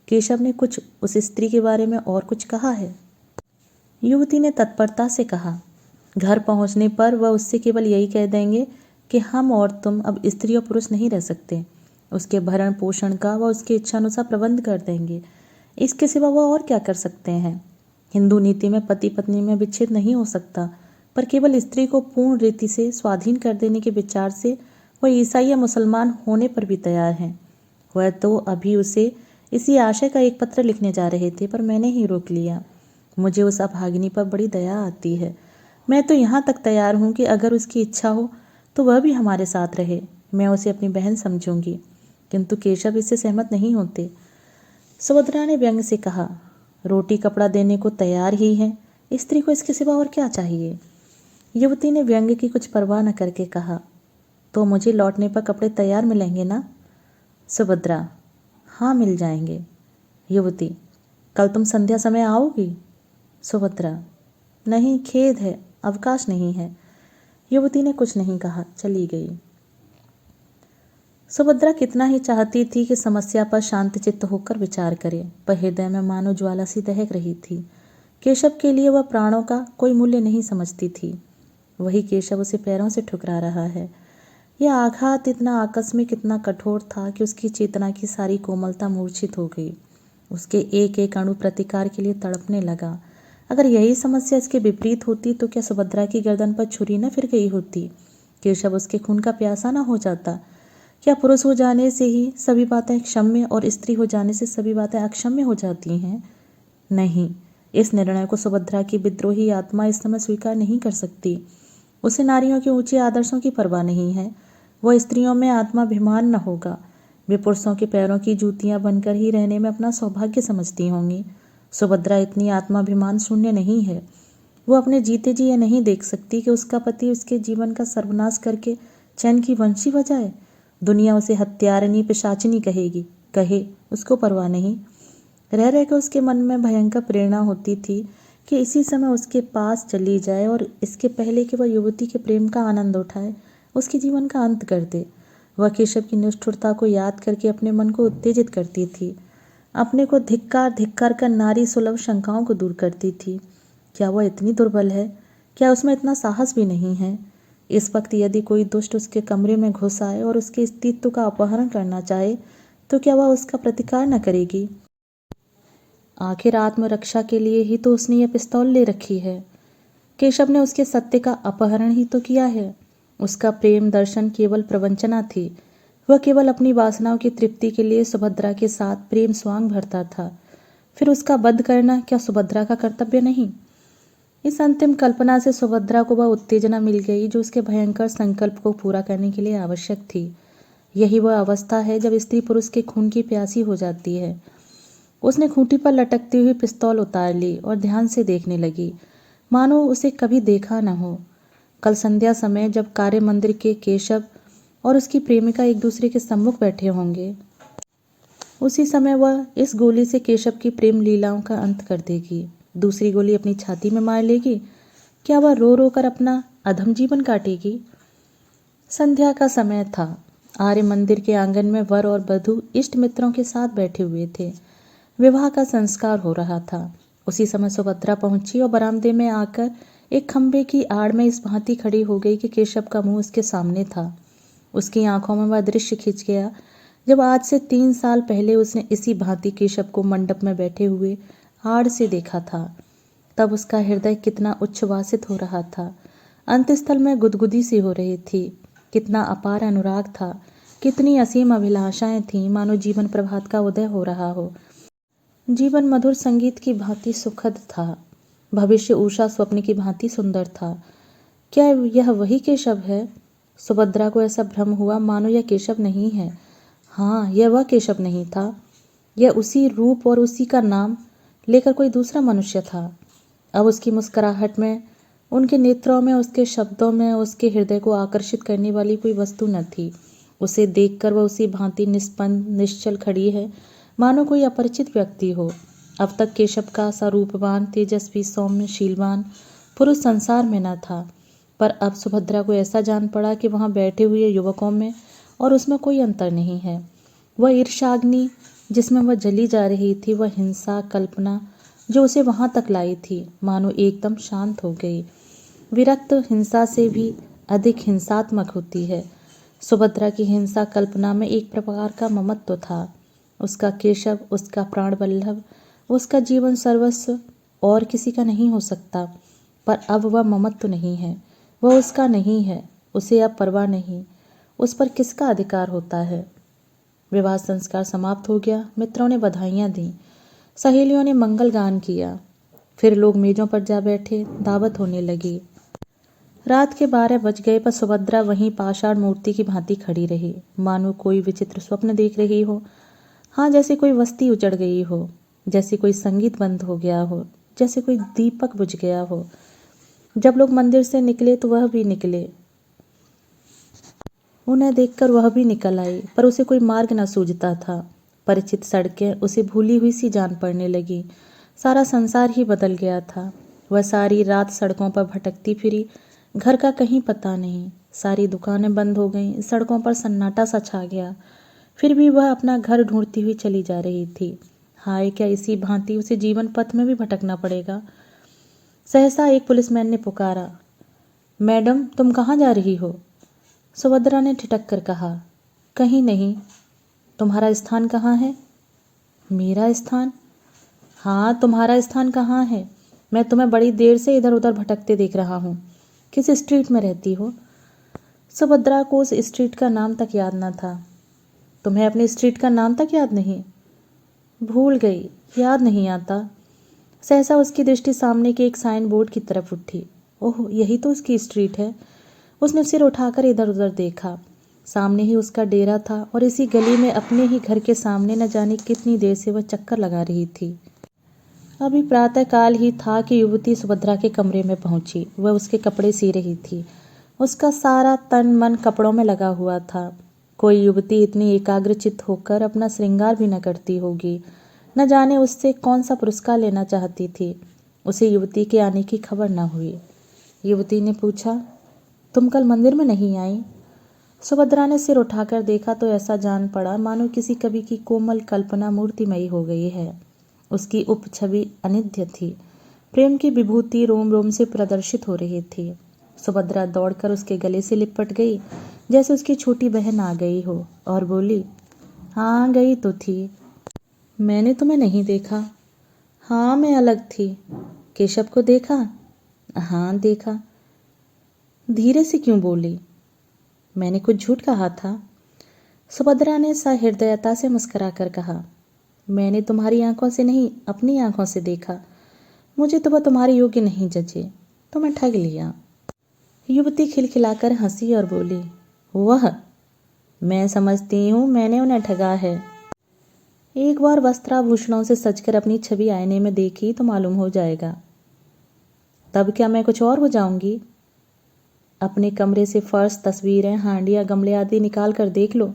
केशव ने कुछ उस स्त्री के बारे में और कुछ कहा है? युवती ने तत्परता से कहा, घर पहुंचने पर वह उससे केवल यही कह देंगे कि हम और तुम अब स्त्री और पुरुष नहीं रह सकते। उसके भरण पोषण का वह उसकी इच्छानुसार प्रबंध कर देंगे। इसके सिवा वह और क्या कर सकते हैं? हिंदू नीति में पति पत्नी में विच्छेद नहीं हो सकता, पर केवल स्त्री को पूर्ण रीति से स्वाधीन कर देने के विचार से वह ईसाई या मुसलमान होने पर भी तैयार हैं। वह तो अभी उसे इसी आशय का एक पत्र लिखने जा रहे थे, पर मैंने ही रोक लिया। मुझे उस अभागिनी पर बड़ी दया आती है। मैं तो यहाँ तक तैयार हूँ कि अगर उसकी इच्छा हो तो वह भी हमारे साथ रहे। मैं उसे अपनी बहन समझूंगी, किंतु केशव इससे सहमत नहीं होते। सुभद्रा ने व्यंग से कहा, रोटी कपड़ा देने को तैयार ही है, स्त्री को इसके सिवा और क्या चाहिए? युवती ने व्यंग की कुछ परवाह न करके कहा, तो मुझे लौटने पर कपड़े तैयार मिलेंगे ना? सुभद्रा, हाँ मिल जाएंगे। युवती, कल तुम संध्या समय आओगी? सुभद्रा, नहीं, खेद है, अवकाश नहीं है। युवती ने कुछ नहीं कहा, चली गई। सुभद्रा कितना ही चाहती थी कि समस्या पर शांत चित्त होकर विचार करे, पर हृदय में मानो ज्वाला सी दहक रही थी। केशव के लिए वह प्राणों का कोई मूल्य नहीं समझती थी। वही केशव उसे पैरों से ठुकरा रहा है। यह आघात इतना आकस्मिक, इतना कठोर था कि उसकी चेतना की सारी कोमलता मूर्छित हो गई। उसके एक एक अणु प्रतिकार के लिए तड़पने लगा। अगर यही समस्या इसके विपरीत होती तो क्या सुभद्रा की गर्दन पर छुरी न फिर गई होती? केशव उसके खून का प्यासा ना हो जाता? क्या पुरुष हो जाने से ही सभी बातें क्षम्य और स्त्री हो जाने से सभी बातें अक्षम्य हो जाती हैं? नहीं, इस निर्णय को सुभद्रा की विद्रोही आत्मा इस समय स्वीकार नहीं कर सकती। उसे नारियों के ऊंचे आदर्शों की परवाह नहीं है। वह स्त्रियों में आत्माभिमान न होगा। वे पुरुषों के पैरों की जूतियां बनकर ही रहने में अपना सौभाग्य समझती होंगी। सुभद्रा इतनी आत्माभिमान शून्य नहीं है। वो अपने जीते जी ये नहीं देख सकती कि उसका पति उसके जीवन का सर्वनाश करके चैन की वंशी बजाए। दुनिया उसे हत्यारिनी पिशाचिनी कहेगी, कहे, उसको परवाह नहीं। रह रहकर उसके मन में भयंकर प्रेरणा होती थी कि इसी समय उसके पास चली जाए और इसके पहले कि वह युवती के प्रेम का आनंद उठाए, उसके जीवन का अंत कर दे। वह केशव की निष्ठुरता को याद करके अपने मन को उत्तेजित करती थी, अपने को धिक्कार धिक्कार कर नारी सुलभ शंकाओं को दूर करती थी। क्या वह इतनी दुर्बल है? क्या उसमें इतना साहस भी नहीं है? इस वक्त यदि कोई दुष्ट उसके कमरे में घुस आए और उसके अस्तित्व का अपहरण करना चाहे तो क्या वह उसका प्रतिकार न करेगी? आखिर आत्मरक्षा के लिए ही तो उसने यह पिस्तौल ले रखी है। केशव ने उसके सत्य का अपहरण ही तो किया है। उसका प्रेम दर्शन केवल प्रवंचना थी। वह केवल अपनी वासनाओं की तृप्ति के लिए सुभद्रा के साथ प्रेम स्वांग भरता था। फिर उसका वध करना क्या सुभद्रा का कर्तव्य नहीं? इस अंतिम कल्पना से सुभद्रा को वह उत्तेजना मिल गई जो उसके भयंकर संकल्प को पूरा करने के लिए आवश्यक थी। यही वह अवस्था है जब स्त्री पुरुष के खून की प्यासी हो जाती है। उसने खूंटी पर लटकती हुई पिस्तौल उतार ली और ध्यान से देखने लगी, मानो उसे कभी देखा न हो। कल संध्या समय जब कार्य मंदिर के केशव और उसकी प्रेमिका एक दूसरे के सम्मुख बैठे होंगे, उसी समय वह इस गोली से केशव की प्रेम लीलाओं का अंत कर देगी। दूसरी गोली अपनी छाती में मार लेगी। क्या वह रो रो कर अपना अधम जीवन काटेगी? संध्या का समय था। आर्य मंदिर के आंगन में वर और वधू इष्ट मित्रों के साथ बैठे हुए थे। विवाह का संस्कार हो रहा था। उसी समय सुभद्रा पहुंची और बरामदे में आकर एक खंबे की आड़ में इस भांति खड़ी हो गई कि केशव का मुंह उसके सामने था। उसकी आंखों में वह दृश्य खिंच गया जब आज से 3 साल पहले उसने इसी भांति केशव को मंडप में बैठे हुए आड़ से देखा था। तब उसका हृदय कितना उच्छ्वासित हो रहा था, अंतस्थल में गुदगुदी सी हो रही थी। कितना अपार अनुराग था, कितनी असीम अभिलाषाएं थीं, मानो जीवन प्रभात का उदय हो रहा हो। जीवन मधुर संगीत की भांति सुखद था। भविष्य उषा स्वप्न की भांति सुंदर था। क्या यह वही केशव है? सुभद्रा को ऐसा भ्रम हुआ मानो यह केशव नहीं है। हाँ, यह वह केशव नहीं था। यह उसी रूप और उसी का नाम लेकर कोई दूसरा मनुष्य था। अब उसकी मुस्कुराहट में, उनके नेत्रों में, उसके शब्दों में उसके हृदय को आकर्षित करने वाली कोई वस्तु न थी। उसे देखकर वह उसी भांति निष्पन्द निश्चल खड़ी है मानो कोई अपरिचित व्यक्ति हो। अब तक केशव का सा रूपवान, तेजस्वी, सौम्य, शीलवान पुरुष संसार में न था, पर अब सुभद्रा को ऐसा जान पड़ा कि वहां बैठे हुए युवकों में और उसमें कोई अंतर नहीं है। वह ईर्ष्याग्नि जिसमें वह जली जा रही थी, वह हिंसा कल्पना जो उसे वहां तक लाई थी, मानो एकदम शांत हो गई। विरक्त हिंसा से भी अधिक हिंसात्मक होती है। सुभद्रा की हिंसा कल्पना में एक प्रकार का ममत्व था। उसका केशव, उसका प्राण वल्लभ, उसका जीवन सर्वस्व और किसी का नहीं हो सकता। पर अब वह ममत्व नहीं है, वह उसका नहीं है। उसे अब परवाह नहीं, उस पर किसका अधिकार होता है। विवाह संस्कार समाप्त हो गया। मित्रों ने बधाइयाँ दी, सहेलियों ने मंगल गान किया। फिर लोग मेजों पर जा बैठे, दावत होने लगी। रात के 12 बज गए, पर सुभद्रा वहीं पाषाण मूर्ति की भांति खड़ी रही, मानो कोई विचित्र स्वप्न देख रही हो। हाँ, जैसे कोई वस्ती उजड़ गई हो, जैसे कोई संगीत बंद हो गया हो, जैसे कोई दीपक बुझ गया हो। जब लोग मंदिर से निकले तो वह भी निकले। उन्हें देखकर वह भी निकल आई, पर उसे कोई मार्ग न सूझता था। परिचित सड़कें उसे भूली हुई सी जान पड़ने लगी। सारा संसार ही बदल गया था। वह सारी रात सड़कों पर भटकती फिरी, घर का कहीं पता नहीं। सारी दुकानें बंद हो गईं, सड़कों पर सन्नाटा सा छा गया। फिर भी वह अपना घर ढूंढती हुई चली जा रही थी। हाय, क्या इसी भांति उसे जीवन पथ में भी भटकना पड़ेगा? सहसा एक पुलिसमैन ने पुकारा, मैडम, तुम कहाँ जा रही हो? सुभद्रा ने ठिठक कर कहा, कहीं नहीं। तुम्हारा स्थान कहाँ है? मेरा स्थान? हाँ, तुम्हारा स्थान कहाँ है? मैं तुम्हें बड़ी देर से इधर उधर भटकते देख रहा हूँ। किस स्ट्रीट में रहती हो? सुभद्रा को उस स्ट्रीट का नाम तक याद न था। तुम्हें अपनी स्ट्रीट का नाम तक याद नहीं? भूल गई, याद नहीं आता। सहसा उसकी दृष्टि सामने के एक साइन बोर्ड की तरफ उठी। ओह, यही तो उसकी स्ट्रीट है। उसने सिर उठाकर इधर उधर देखा। सामने ही उसका डेरा था और इसी गली में अपने ही घर के सामने न जाने कितनी देर से वह चक्कर लगा रही थी। अभी प्रातःकाल ही था कि युवती सुभद्रा के कमरे में पहुंची। वह उसके कपड़े सी रही थी। उसका सारा तन मन कपड़ों में लगा हुआ था। कोई युवती इतनी एकाग्रचित्त होकर अपना श्रृंगार भी न करती होगी। न जाने उससे कौन सा पुरस्कार लेना चाहती थी। उसे युवती के आने की खबर न हुई। युवती ने पूछा, तुम कल मंदिर में नहीं आई? सुभद्रा ने सिर उठाकर देखा तो ऐसा जान पड़ा मानो किसी कवि की कोमल कल्पना मूर्तिमयी हो गई है। उसकी उपछवि अनित्य थी। प्रेम की विभूति रोम रोम से प्रदर्शित हो रही थी। सुभद्रा दौड़कर उसके गले से लिपट गई जैसे उसकी छोटी बहन आ गई हो और बोली, हाँ गई तो थी। मैंने तुम्हें नहीं देखा। हाँ, मैं अलग थी। केशव को देखा? हाँ, देखा। धीरे से क्यों बोली? मैंने कुछ झूठ कहा था? सुभद्रा ने सहृदयता से मुस्कुराकर कहा, मैंने तुम्हारी आंखों से नहीं, अपनी आंखों से देखा। मुझे तो वह तुम्हारे योग्य नहीं जचे, तो मैं ठग लिया। युवती खिलखिलाकर हंसी और बोली, वह मैं समझती हूँ मैंने उन्हें ठगा है। एक बार वस्त्राभूषणों से सजकर अपनी छवि आईने में देखी तो मालूम हो जाएगा। तब क्या मैं कुछ और हो जाऊंगी? अपने कमरे से फर्श, तस्वीरें, हांडियां, गमले आदि निकाल कर देख लो।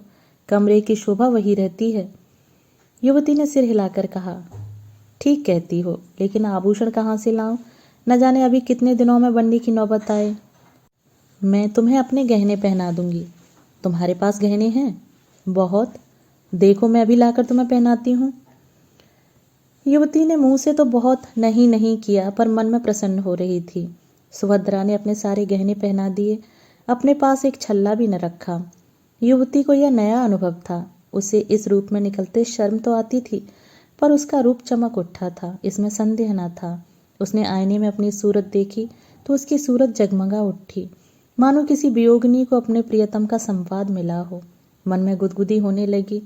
कमरे की शोभा वही रहती है। युवती ने सिर हिलाकर कहा, ठीक कहती हो, लेकिन आभूषण कहाँ से लाऊं? न जाने अभी कितने दिनों में बनने की नौबत आए। मैं तुम्हें अपने गहने पहना दूंगी। तुम्हारे पास गहने हैं? बहुत। देखो, मैं अभी लाकर तुम्हें पहनाती हूँ। युवती ने मुंह से तो बहुत नहीं नहीं किया, पर मन में प्रसन्न हो रही थी। सुभद्रा ने अपने सारे गहने पहना दिए। अपने पास एक छल्ला भी न रखा। युवती को यह नया अनुभव था। उसे इस रूप में निकलते शर्म तो आती थी, पर उसका रूप चमक उठा था, इसमें संदेह न था। उसने आईने में अपनी सूरत देखी तो उसकी सूरत जगमगा उठी, मानो किसी वियोगिनी को अपने प्रियतम का संवाद मिला हो। मन में गुदगुदी होने लगी।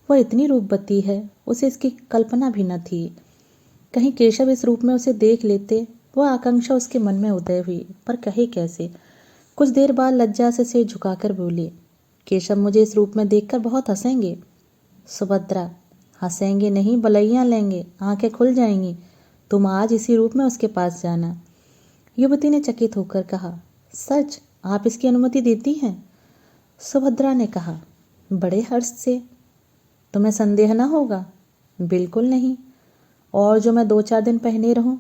वह इतनी रूपवती है, उसे इसकी कल्पना भी न थी। कहीं केशव इस रूप में उसे देख लेते, वह आकांक्षा उसके मन में उदय हुई, पर कहे कैसे। कुछ देर बाद लज्जा से सिर झुकाकर बोली, केशव मुझे इस रूप में देखकर बहुत हंसेंगे। सुभद्रा, हंसेंगे नहीं, बलैया लेंगे, आंखें खुल जाएंगी। तुम आज इसी रूप में उसके पास जाना। युवती ने चकित होकर कहा, सच? आप इसकी अनुमति देती हैं? सुभद्रा ने कहा, बड़े हर्ष से। तुम्हें संदेह न होगा? बिल्कुल नहीं। और जो मैं 2-4 दिन पहने रहूं?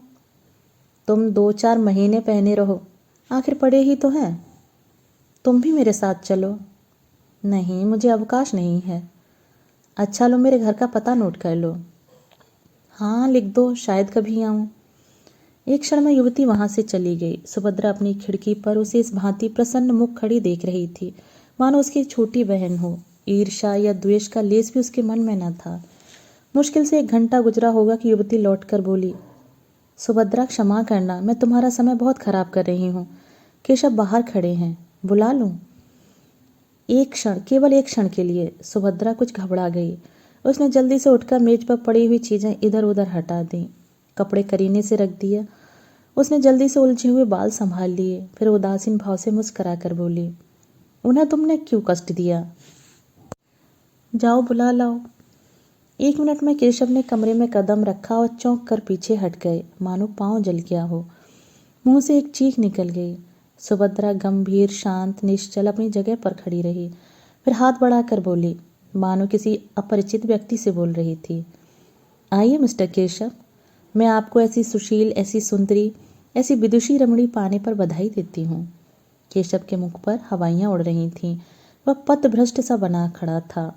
तुम 2-4 महीने पहने रहो, आखिर पड़े ही तो हैं। तुम भी मेरे साथ चलो। नहीं, मुझे अवकाश नहीं है। अच्छा लो, मेरे घर का पता नोट कर लो। हाँ, लिख दो, शायद कभी आऊँ। एक क्षण में युवती वहां से चली गई। सुभद्रा अपनी खिड़की पर उसे इस भांति प्रसन्न मुख खड़ी देख रही थी, मानो उसकी छोटी बहन हो। ईर्ष्या या द्वेष का लेस भी उसके मन में न था। मुश्किल से 1 घंटा गुजरा होगा कि युवती लौटकर बोली, सुभद्रा, क्षमा करना, मैं तुम्हारा समय बहुत खराब कर रही हूँ। केशव बाहर खड़े हैं, बुला लूं? एक क्षण, केवल एक क्षण के लिए सुभद्रा कुछ घबरा गई। उसने जल्दी से उठकर मेज पर पड़ी हुई चीजें इधर उधर हटा दी, कपड़े करीने से रख दिया। उसने जल्दी से उलझे हुए बाल संभाल लिए, फिर उदासीन भाव से मुस्कुरा कर बोली, उन्हें तुमने क्यों कष्ट दिया? जाओ, बुला लाओ। 1 मिनट में केशव ने कमरे में कदम रखा और चौंक कर पीछे हट गए, मानो पांव जल गया हो। मुंह से एक चीख निकल गई। सुभद्रा गंभीर, शांत, निश्चल अपनी जगह पर खड़ी रही, फिर हाथ बढ़ाकर बोली, मानो किसी अपरिचित व्यक्ति से बोल रही थी, आइए मिस्टर केशव, मैं आपको ऐसी सुशील, ऐसी सुंदरी, ऐसी विदुषी रमणी पाने पर बधाई देती हूँ। केशव के मुख पर हवाइयाँ उड़ रही थीं। वह पथभ्रष्ट सा बना खड़ा था।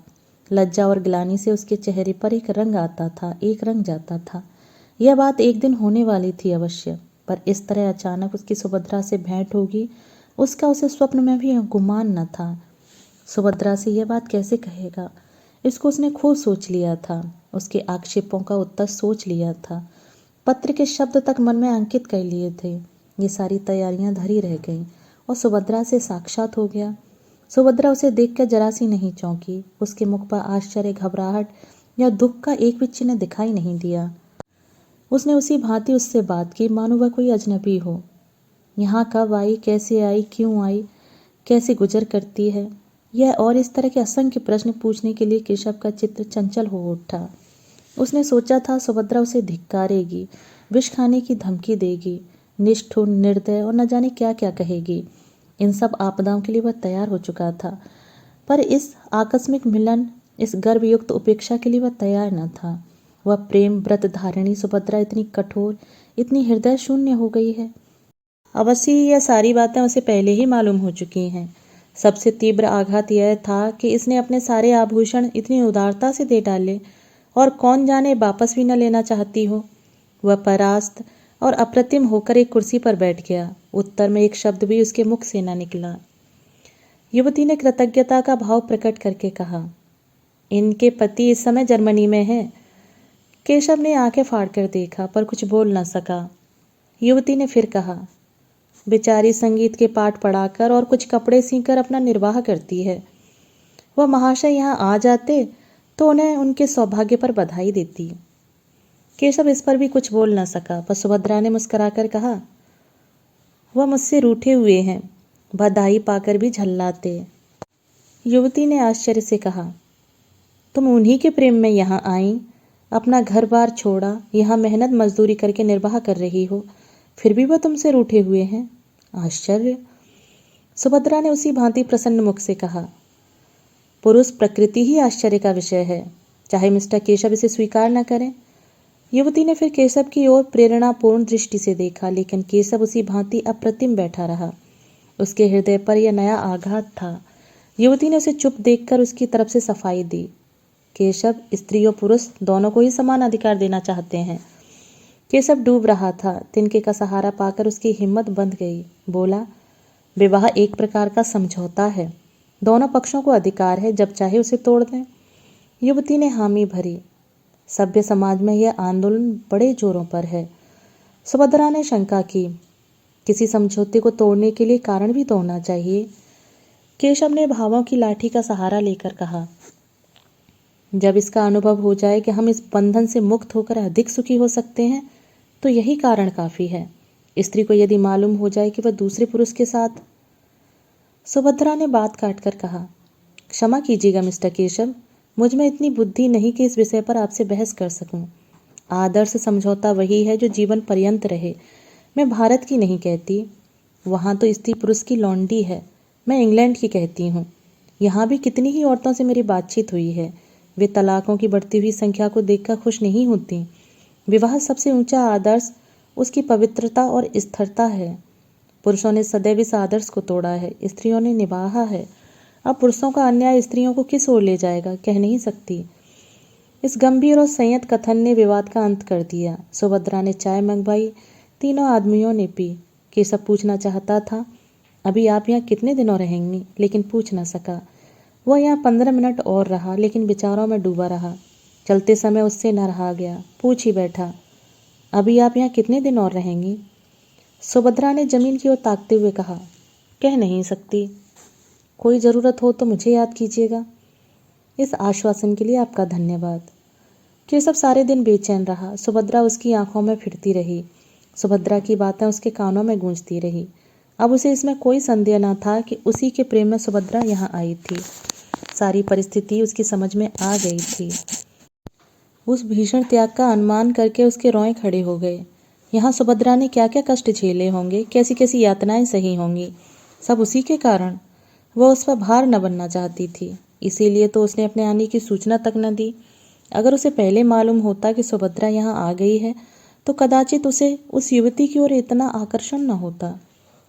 लज्जा और ग्लानि से उसके चेहरे पर एक रंग आता था, एक रंग जाता था। यह बात एक दिन होने वाली थी अवश्य, पर इस तरह अचानक उसकी सुभद्रा से भेंट होगी, उसका उसे स्वप्न में भी गुमान न था। सुभद्रा से यह बात कैसे कहेगा, इसको उसने खूब सोच लिया था। उसके आक्षेपों का उत्तर सोच लिया था। पत्र के शब्द तक मन में अंकित कर लिए थे। ये सारी तैयारियां धरी रह गईं और सुभद्रा से साक्षात हो गया। सुभद्रा उसे देखकर जरा सी नहीं चौंकी। उसके मुख पर आश्चर्य, घबराहट या दुख का एक भी चिन्ह दिखाई नहीं दिया। उसने उसी भांति उससे बात की मानो वह कोई अजनबी हो। यहाँ कब आई, कैसे आई, क्यों आई, कैसे गुजर करती है, यह और इस तरह के असंख्य प्रश्न पूछने के लिए केशव का चित्त चंचल हो उठा। उसने सोचा था सुभद्रा उसे धिक्कारेगी, विष खाने की धमकी देगी, निष्ठुर, निर्दय और न जाने क्या क्या कहेगी। इन सब आपदाओं के लिए वह तैयार हो चुका था, पर इस आकस्मिक मिलन, इस गर्भयुक्त उपेक्षा के लिए वह तैयार न था। वह प्रेम व्रत धारिणी सुभद्रा इतनी कठोर, इतनी हृदय शून्य हो गई है। अवश्य यह सारी बातें उसे पहले ही मालूम हो चुकी हैं। सबसे तीव्र आघात यह था कि इसने अपने सारे आभूषण इतनी उदारता से दे डाले और कौन जाने वापस भी न लेना चाहती हो। वह परास्त और अप्रतिम होकर एक कुर्सी पर बैठ गया। उत्तर में एक शब्द भी उसके मुख से न निकला। युवती ने कृतज्ञता का भाव प्रकट करके कहा, इनके पति इस समय जर्मनी में हैं। केशव ने आंखें फाड़कर देखा पर कुछ बोल न सका। युवती ने फिर कहा, बेचारी संगीत के पाठ पढ़ाकर और कुछ कपड़े सीकर अपना निर्वाह करती है। वह महाशय यहाँ आ जाते तो उन्हें उनके सौभाग्य पर बधाई देती। केशव इस पर भी कुछ बोल न सका, पर सुभद्रा ने मुस्कुराकर कहा, वह मुझसे रूठे हुए हैं, बधाई पाकर भी झल्लाते। युवती ने आश्चर्य से कहा, तुम उन्हीं के प्रेम में यहाँ आई, अपना घर बार छोड़ा, यहाँ मेहनत मजदूरी करके निर्वाह कर रही हो, फिर भी वह तुमसे रूठे हुए हैं। आश्चर्य। सुभद्रा ने उसी भांति प्रसन्न मुख से कहा, पुरुष प्रकृति ही आश्चर्य का विषय है, चाहे मिस्टर केशव इसे स्वीकार न करें। युवती ने फिर केशव की ओर प्रेरणापूर्ण दृष्टि से देखा, लेकिन केशव उसी भांति अप्रतिम बैठा रहा। उसके हृदय पर यह नया आघात था। युवती ने उसे चुप देखकर उसकी तरफ से सफाई दी। केशव स्त्री और पुरुष दोनों को ही समान अधिकार देना चाहते हैं। केशव डूब रहा था। तिनके का सहारा पाकर उसकी हिम्मत बंध गई। बोला, विवाह एक प्रकार का समझौता है, दोनों पक्षों को अधिकार है, जब चाहे उसे तोड़ दें। युवती ने हामी भरी। सभ्य समाज में यह आंदोलन बड़े जोरों पर है। सुभद्रा ने शंका की, किसी समझौते को तोड़ने के लिए कारण भी तो होना चाहिए। केशव ने भावों की लाठी का सहारा लेकर कहा, जब इसका अनुभव हो जाए कि हम इस बंधन से मुक्त होकर अधिक सुखी हो सकते हैं, तो यही कारण काफी है। स्त्री को यदि मालूम हो जाए कि वह दूसरे पुरुष के साथ। सुभद्रा ने बात काटकर कहा, क्षमा कीजिएगा मिस्टर केशव, मुझ में इतनी बुद्धि नहीं कि इस विषय पर आपसे बहस कर सकूं। आदर्श समझौता वही है जो जीवन पर्यंत रहे। मैं भारत की नहीं कहती, वहाँ तो स्त्री पुरुष की लौंडी है। मैं इंग्लैंड की कहती हूँ। यहाँ भी कितनी ही औरतों से मेरी बातचीत हुई है। वे तलाकों की बढ़ती हुई संख्या को देखकर खुश नहीं होती। विवाह सबसे ऊंचा आदर्श उसकी पवित्रता और स्थिरता है। पुरुषों ने सदैव इस आदर्श को तोड़ा है, स्त्रियों ने निभाया है। अब पुरुषों का अन्याय स्त्रियों को किस ओर ले जाएगा, कह नहीं सकती। इस गंभीर और संयत कथन ने विवाद का अंत कर दिया। सुभद्रा ने चाय मंगवाई। तीनों आदमियों ने पी। केशव पूछना चाहता था, अभी आप यहाँ कितने दिनों रहेंगी, लेकिन पूछ न सका। वह यहाँ 15 मिनट और रहा, लेकिन विचारों में डूबा रहा। चलते समय उससे न रहा गया, पूछ ही बैठा, अभी आप यहाँ कितने दिन और रहेंगी। सुभद्रा ने जमीन की ओर ताकते हुए कहा, कह नहीं सकती, कोई ज़रूरत हो तो मुझे याद कीजिएगा। इस आश्वासन के लिए आपका धन्यवाद। केशव सारे दिन बेचैन रहा। सुभद्रा उसकी आंखों में फिरती रही। सुभद्रा की बातें उसके कानों में गूंजती रही। अब उसे इसमें कोई संदेह न था कि उसी के प्रेम में सुभद्रा यहाँ आई थी। सारी परिस्थिति उसकी समझ में आ गई थी। उस भीषण त्याग का अनुमान करके उसके रोंए खड़े हो गए। यहाँ सुभद्रा ने क्या क्या कष्ट झेले होंगे, कैसी कैसी यातनाएं सही होंगी, सब उसी के कारण। वह उस पर भार न बनना चाहती थी, इसीलिए तो उसने अपने आने की सूचना तक न दी। अगर उसे पहले मालूम होता कि सुभद्रा यहाँ आ गई है, तो कदाचित उसे उस युवती की ओर इतना आकर्षण न होता।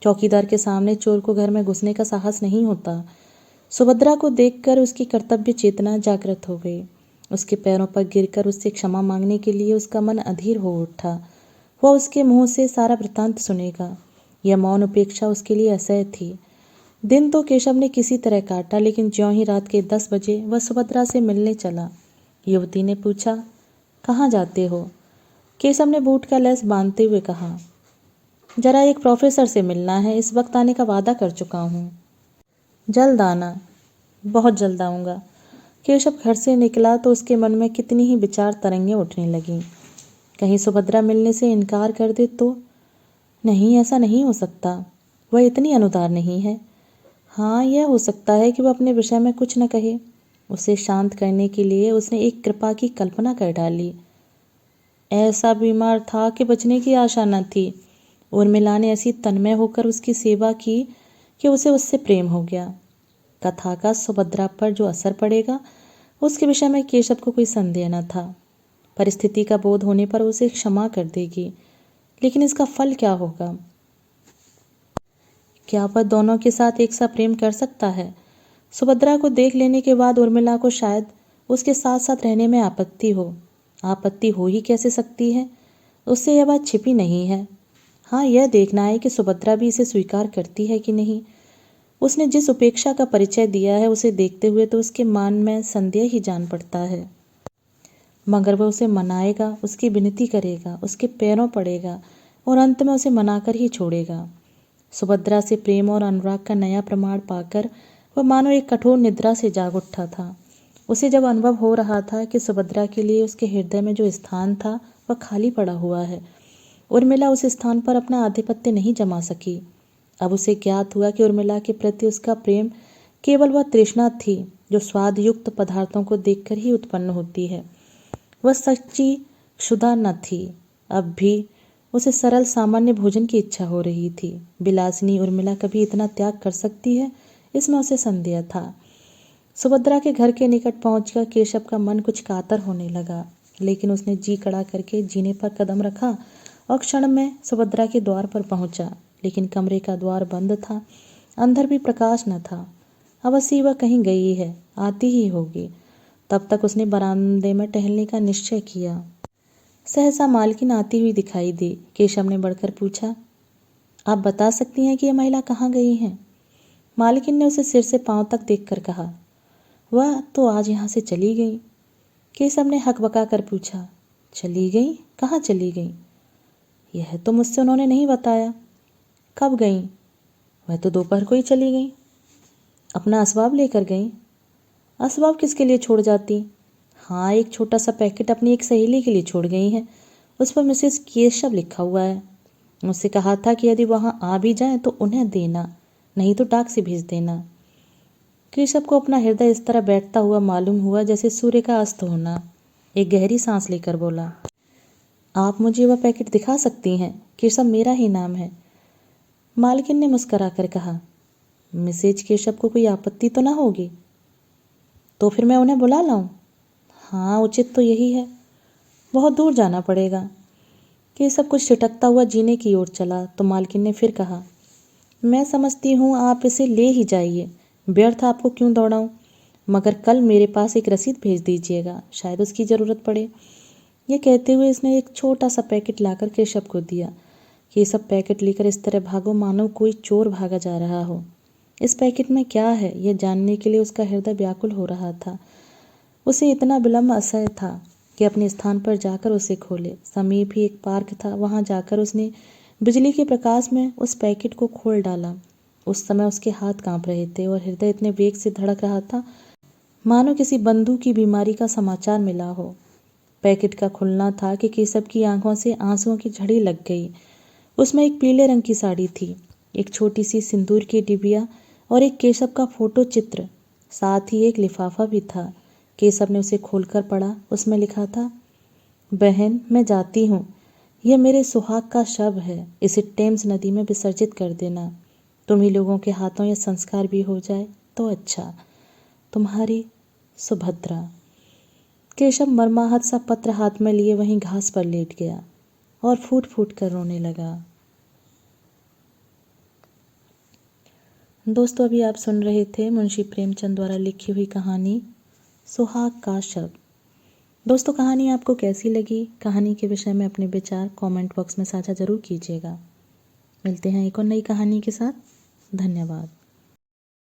चौकीदार के सामने चोर को घर में घुसने का साहस नहीं होता। सुभद्रा को देखकर उसकी कर्तव्य चेतना जागृत हो गई। उसके पैरों पर गिरकर उससे क्षमा मांगने के लिए उसका मन अधीर हो उठा। वह उसके मुंह से सारा वृत्तांत सुनेगा। यह मौन उपेक्षा उसके लिए असह्य थी। दिन तो केशव ने किसी तरह काटा, लेकिन ज्यों ही रात के 10 बजे वह सुभद्रा से मिलने चला। युवती ने पूछा, कहाँ जाते हो? केशव ने बूट का लेस बांधते हुए कहा, जरा एक प्रोफेसर से मिलना है, इस वक्त आने का वादा कर चुका हूँ। जल्द आना। बहुत जल्द आऊँगा। केशव घर से निकला तो उसके मन में कितनी ही विचार तरंगें उठने लगीं। कहीं सुभद्रा मिलने से इनकार कर दे तो? नहीं, ऐसा नहीं हो सकता। वह इतनी अनुदार नहीं है। हाँ, यह हो सकता है कि वह अपने विषय में कुछ न कहे। उसे शांत करने के लिए उसने एक कृपा की कल्पना कर डाली। ऐसा बीमार था कि बचने की आशा न थी। उर्मिला ने ऐसी तन्मय होकर उसकी सेवा की कि उसे उससे प्रेम हो गया। कथा का सुभद्रा पर जो असर पड़ेगा उसके विषय में केशव को कोई संदेह न था। परिस्थिति का बोध होने पर उसे क्षमा कर देगी, लेकिन इसका फल क्या होगा? क्या वह दोनों के साथ एक सा प्रेम कर सकता है? सुभद्रा को देख लेने के बाद उर्मिला को शायद उसके साथ साथ रहने में आपत्ति हो। आपत्ति हो ही कैसे सकती है? उससे यह बात छिपी नहीं है। हाँ, यह देखना है कि सुभद्रा भी इसे स्वीकार करती है कि नहीं। उसने जिस उपेक्षा का परिचय दिया है उसे देखते हुए तो उसके मान में संदेह ही जान पड़ता है। मगर वह उसे मनाएगा, उसकी विनती करेगा, उसके पैरों पड़ेगा और अंत में उसे मनाकर ही छोड़ेगा। सुभद्रा से प्रेम और अनुराग का नया प्रमाण पाकर वह मानो एक कठोर निद्रा से जाग उठा था। उसे जब अनुभव हो रहा था कि सुभद्रा के लिए उसके हृदय में जो स्थान था वह खाली पड़ा हुआ है, उर्मिला उस स्थान पर अपना आधिपत्य नहीं जमा सकी। अब उसे ज्ञात हुआ कि उर्मिला के प्रति उसका प्रेम केवल वह तृष्णा थी जो स्वादयुक्त पदार्थों को देखकर ही उत्पन्न होती है। वह सच्ची क्षुधा न थी। अब भी उसे सरल सामान्य भोजन की इच्छा हो रही थी। विलासिनी उर्मिला कभी इतना त्याग कर सकती है, इसमें उसे संदेह था। सुभद्रा के घर के निकट पहुंचकर केशव का मन कुछ कातर होने लगा, लेकिन उसने जी कड़ा करके जीने पर कदम रखा और क्षण में सुभद्रा के द्वार पर पहुंचा। लेकिन कमरे का द्वार बंद था, अंदर भी प्रकाश न था। अवश्य वह कहीं गई है, आती ही होगी। तब तक उसने बरामदे में टहलने का निश्चय किया। सहसा मालकिन आती हुई दिखाई दी। केशव ने बढ़कर पूछा, आप बता सकती हैं कि यह महिला कहाँ गई हैं? मालकिन ने उसे सिर से पांव तक देखकर कहा, वह तो आज यहाँ से चली गई। केशव ने हकबका कर पूछा, चली गई? कहाँ चली गई? यह तो मुझसे उन्होंने नहीं बताया। कब गई? वह तो दोपहर को ही चली गई। अपना असबाब लेकर गई? असबाब किसके लिए छोड़ जाती? हाँ, एक छोटा सा पैकेट अपनी एक सहेली के लिए छोड़ गई हैं। उस पर मिसेस केशव लिखा हुआ है। मुझसे कहा था कि यदि वहाँ आ भी जाए तो उन्हें देना, नहीं तो डाक से भेज देना। केशव को अपना हृदय इस तरह बैठता हुआ मालूम हुआ जैसे सूर्य का अस्त होना। एक गहरी सांस लेकर बोला, आप मुझे वह पैकेट दिखा सकती हैं? केशव मेरा ही नाम है। मालकिन ने मुस्करा कर कहा, मिसेज केशव को कोई आपत्ति तो ना होगी? तो फिर मैं उन्हें बुला लाऊं? हाँ, उचित तो यही है। बहुत दूर जाना पड़ेगा। केशव कुछ छिटकता हुआ जीने की ओर चला तो मालकिन ने फिर कहा, मैं समझती हूँ आप इसे ले ही जाइए, व्यर्थ आपको क्यों दौड़ाऊं। मगर कल मेरे पास एक रसीद भेज दीजिएगा, शायद उसकी ज़रूरत पड़े। यह कहते हुए इसने एक छोटा सा पैकेट लाकर केशव को दिया। केशव पैकेट लेकर इस तरह भागो मानो कोई चोर भागा जा रहा हो। इस पैकेट में क्या है यह जानने के लिए उसका हृदय व्याकुल हो रहा था। उसे इतना विलम्ब असह्य था कि अपने स्थान पर जाकर उसे खोले। समीप ही एक पार्क था, वहां जाकर उसने बिजली के प्रकाश में उस पैकेट को खोल डाला। उस समय उसके हाथ कांप रहे थे और हृदय इतने वेग से धड़क रहा था मानो किसी बंधु की बीमारी का समाचार मिला हो। पैकेट का खुलना था कि केशव की आंखों से आंसुओं की झड़ी लग गई। उसमें एक पीले रंग की साड़ी थी, एक छोटी सी सिंदूर की डिबिया और एक केशव का फोटो चित्र, साथ ही एक लिफाफा भी था। केशव ने उसे खोलकर पढ़ा। उसमें लिखा था, बहन मैं जाती हूँ, यह मेरे सुहाग का शव है, इसे टेम्स नदी में विसर्जित कर देना। तुम ही लोगों के हाथों यह संस्कार भी हो जाए तो अच्छा। तुम्हारी सुभद्रा। केशव मर्माहत सा पत्र हाथ में लिए वहीं घास पर लेट गया और फूट फूट कर रोने लगा। दोस्तों, अभी आप सुन रहे थे मुंशी प्रेमचंद द्वारा लिखी हुई कहानी सुहाग का शव। दोस्तों, कहानी आपको कैसी लगी? कहानी के विषय में अपने विचार कमेंट बॉक्स में साझा जरूर कीजिएगा। मिलते हैं एक और नई कहानी के साथ। धन्यवाद।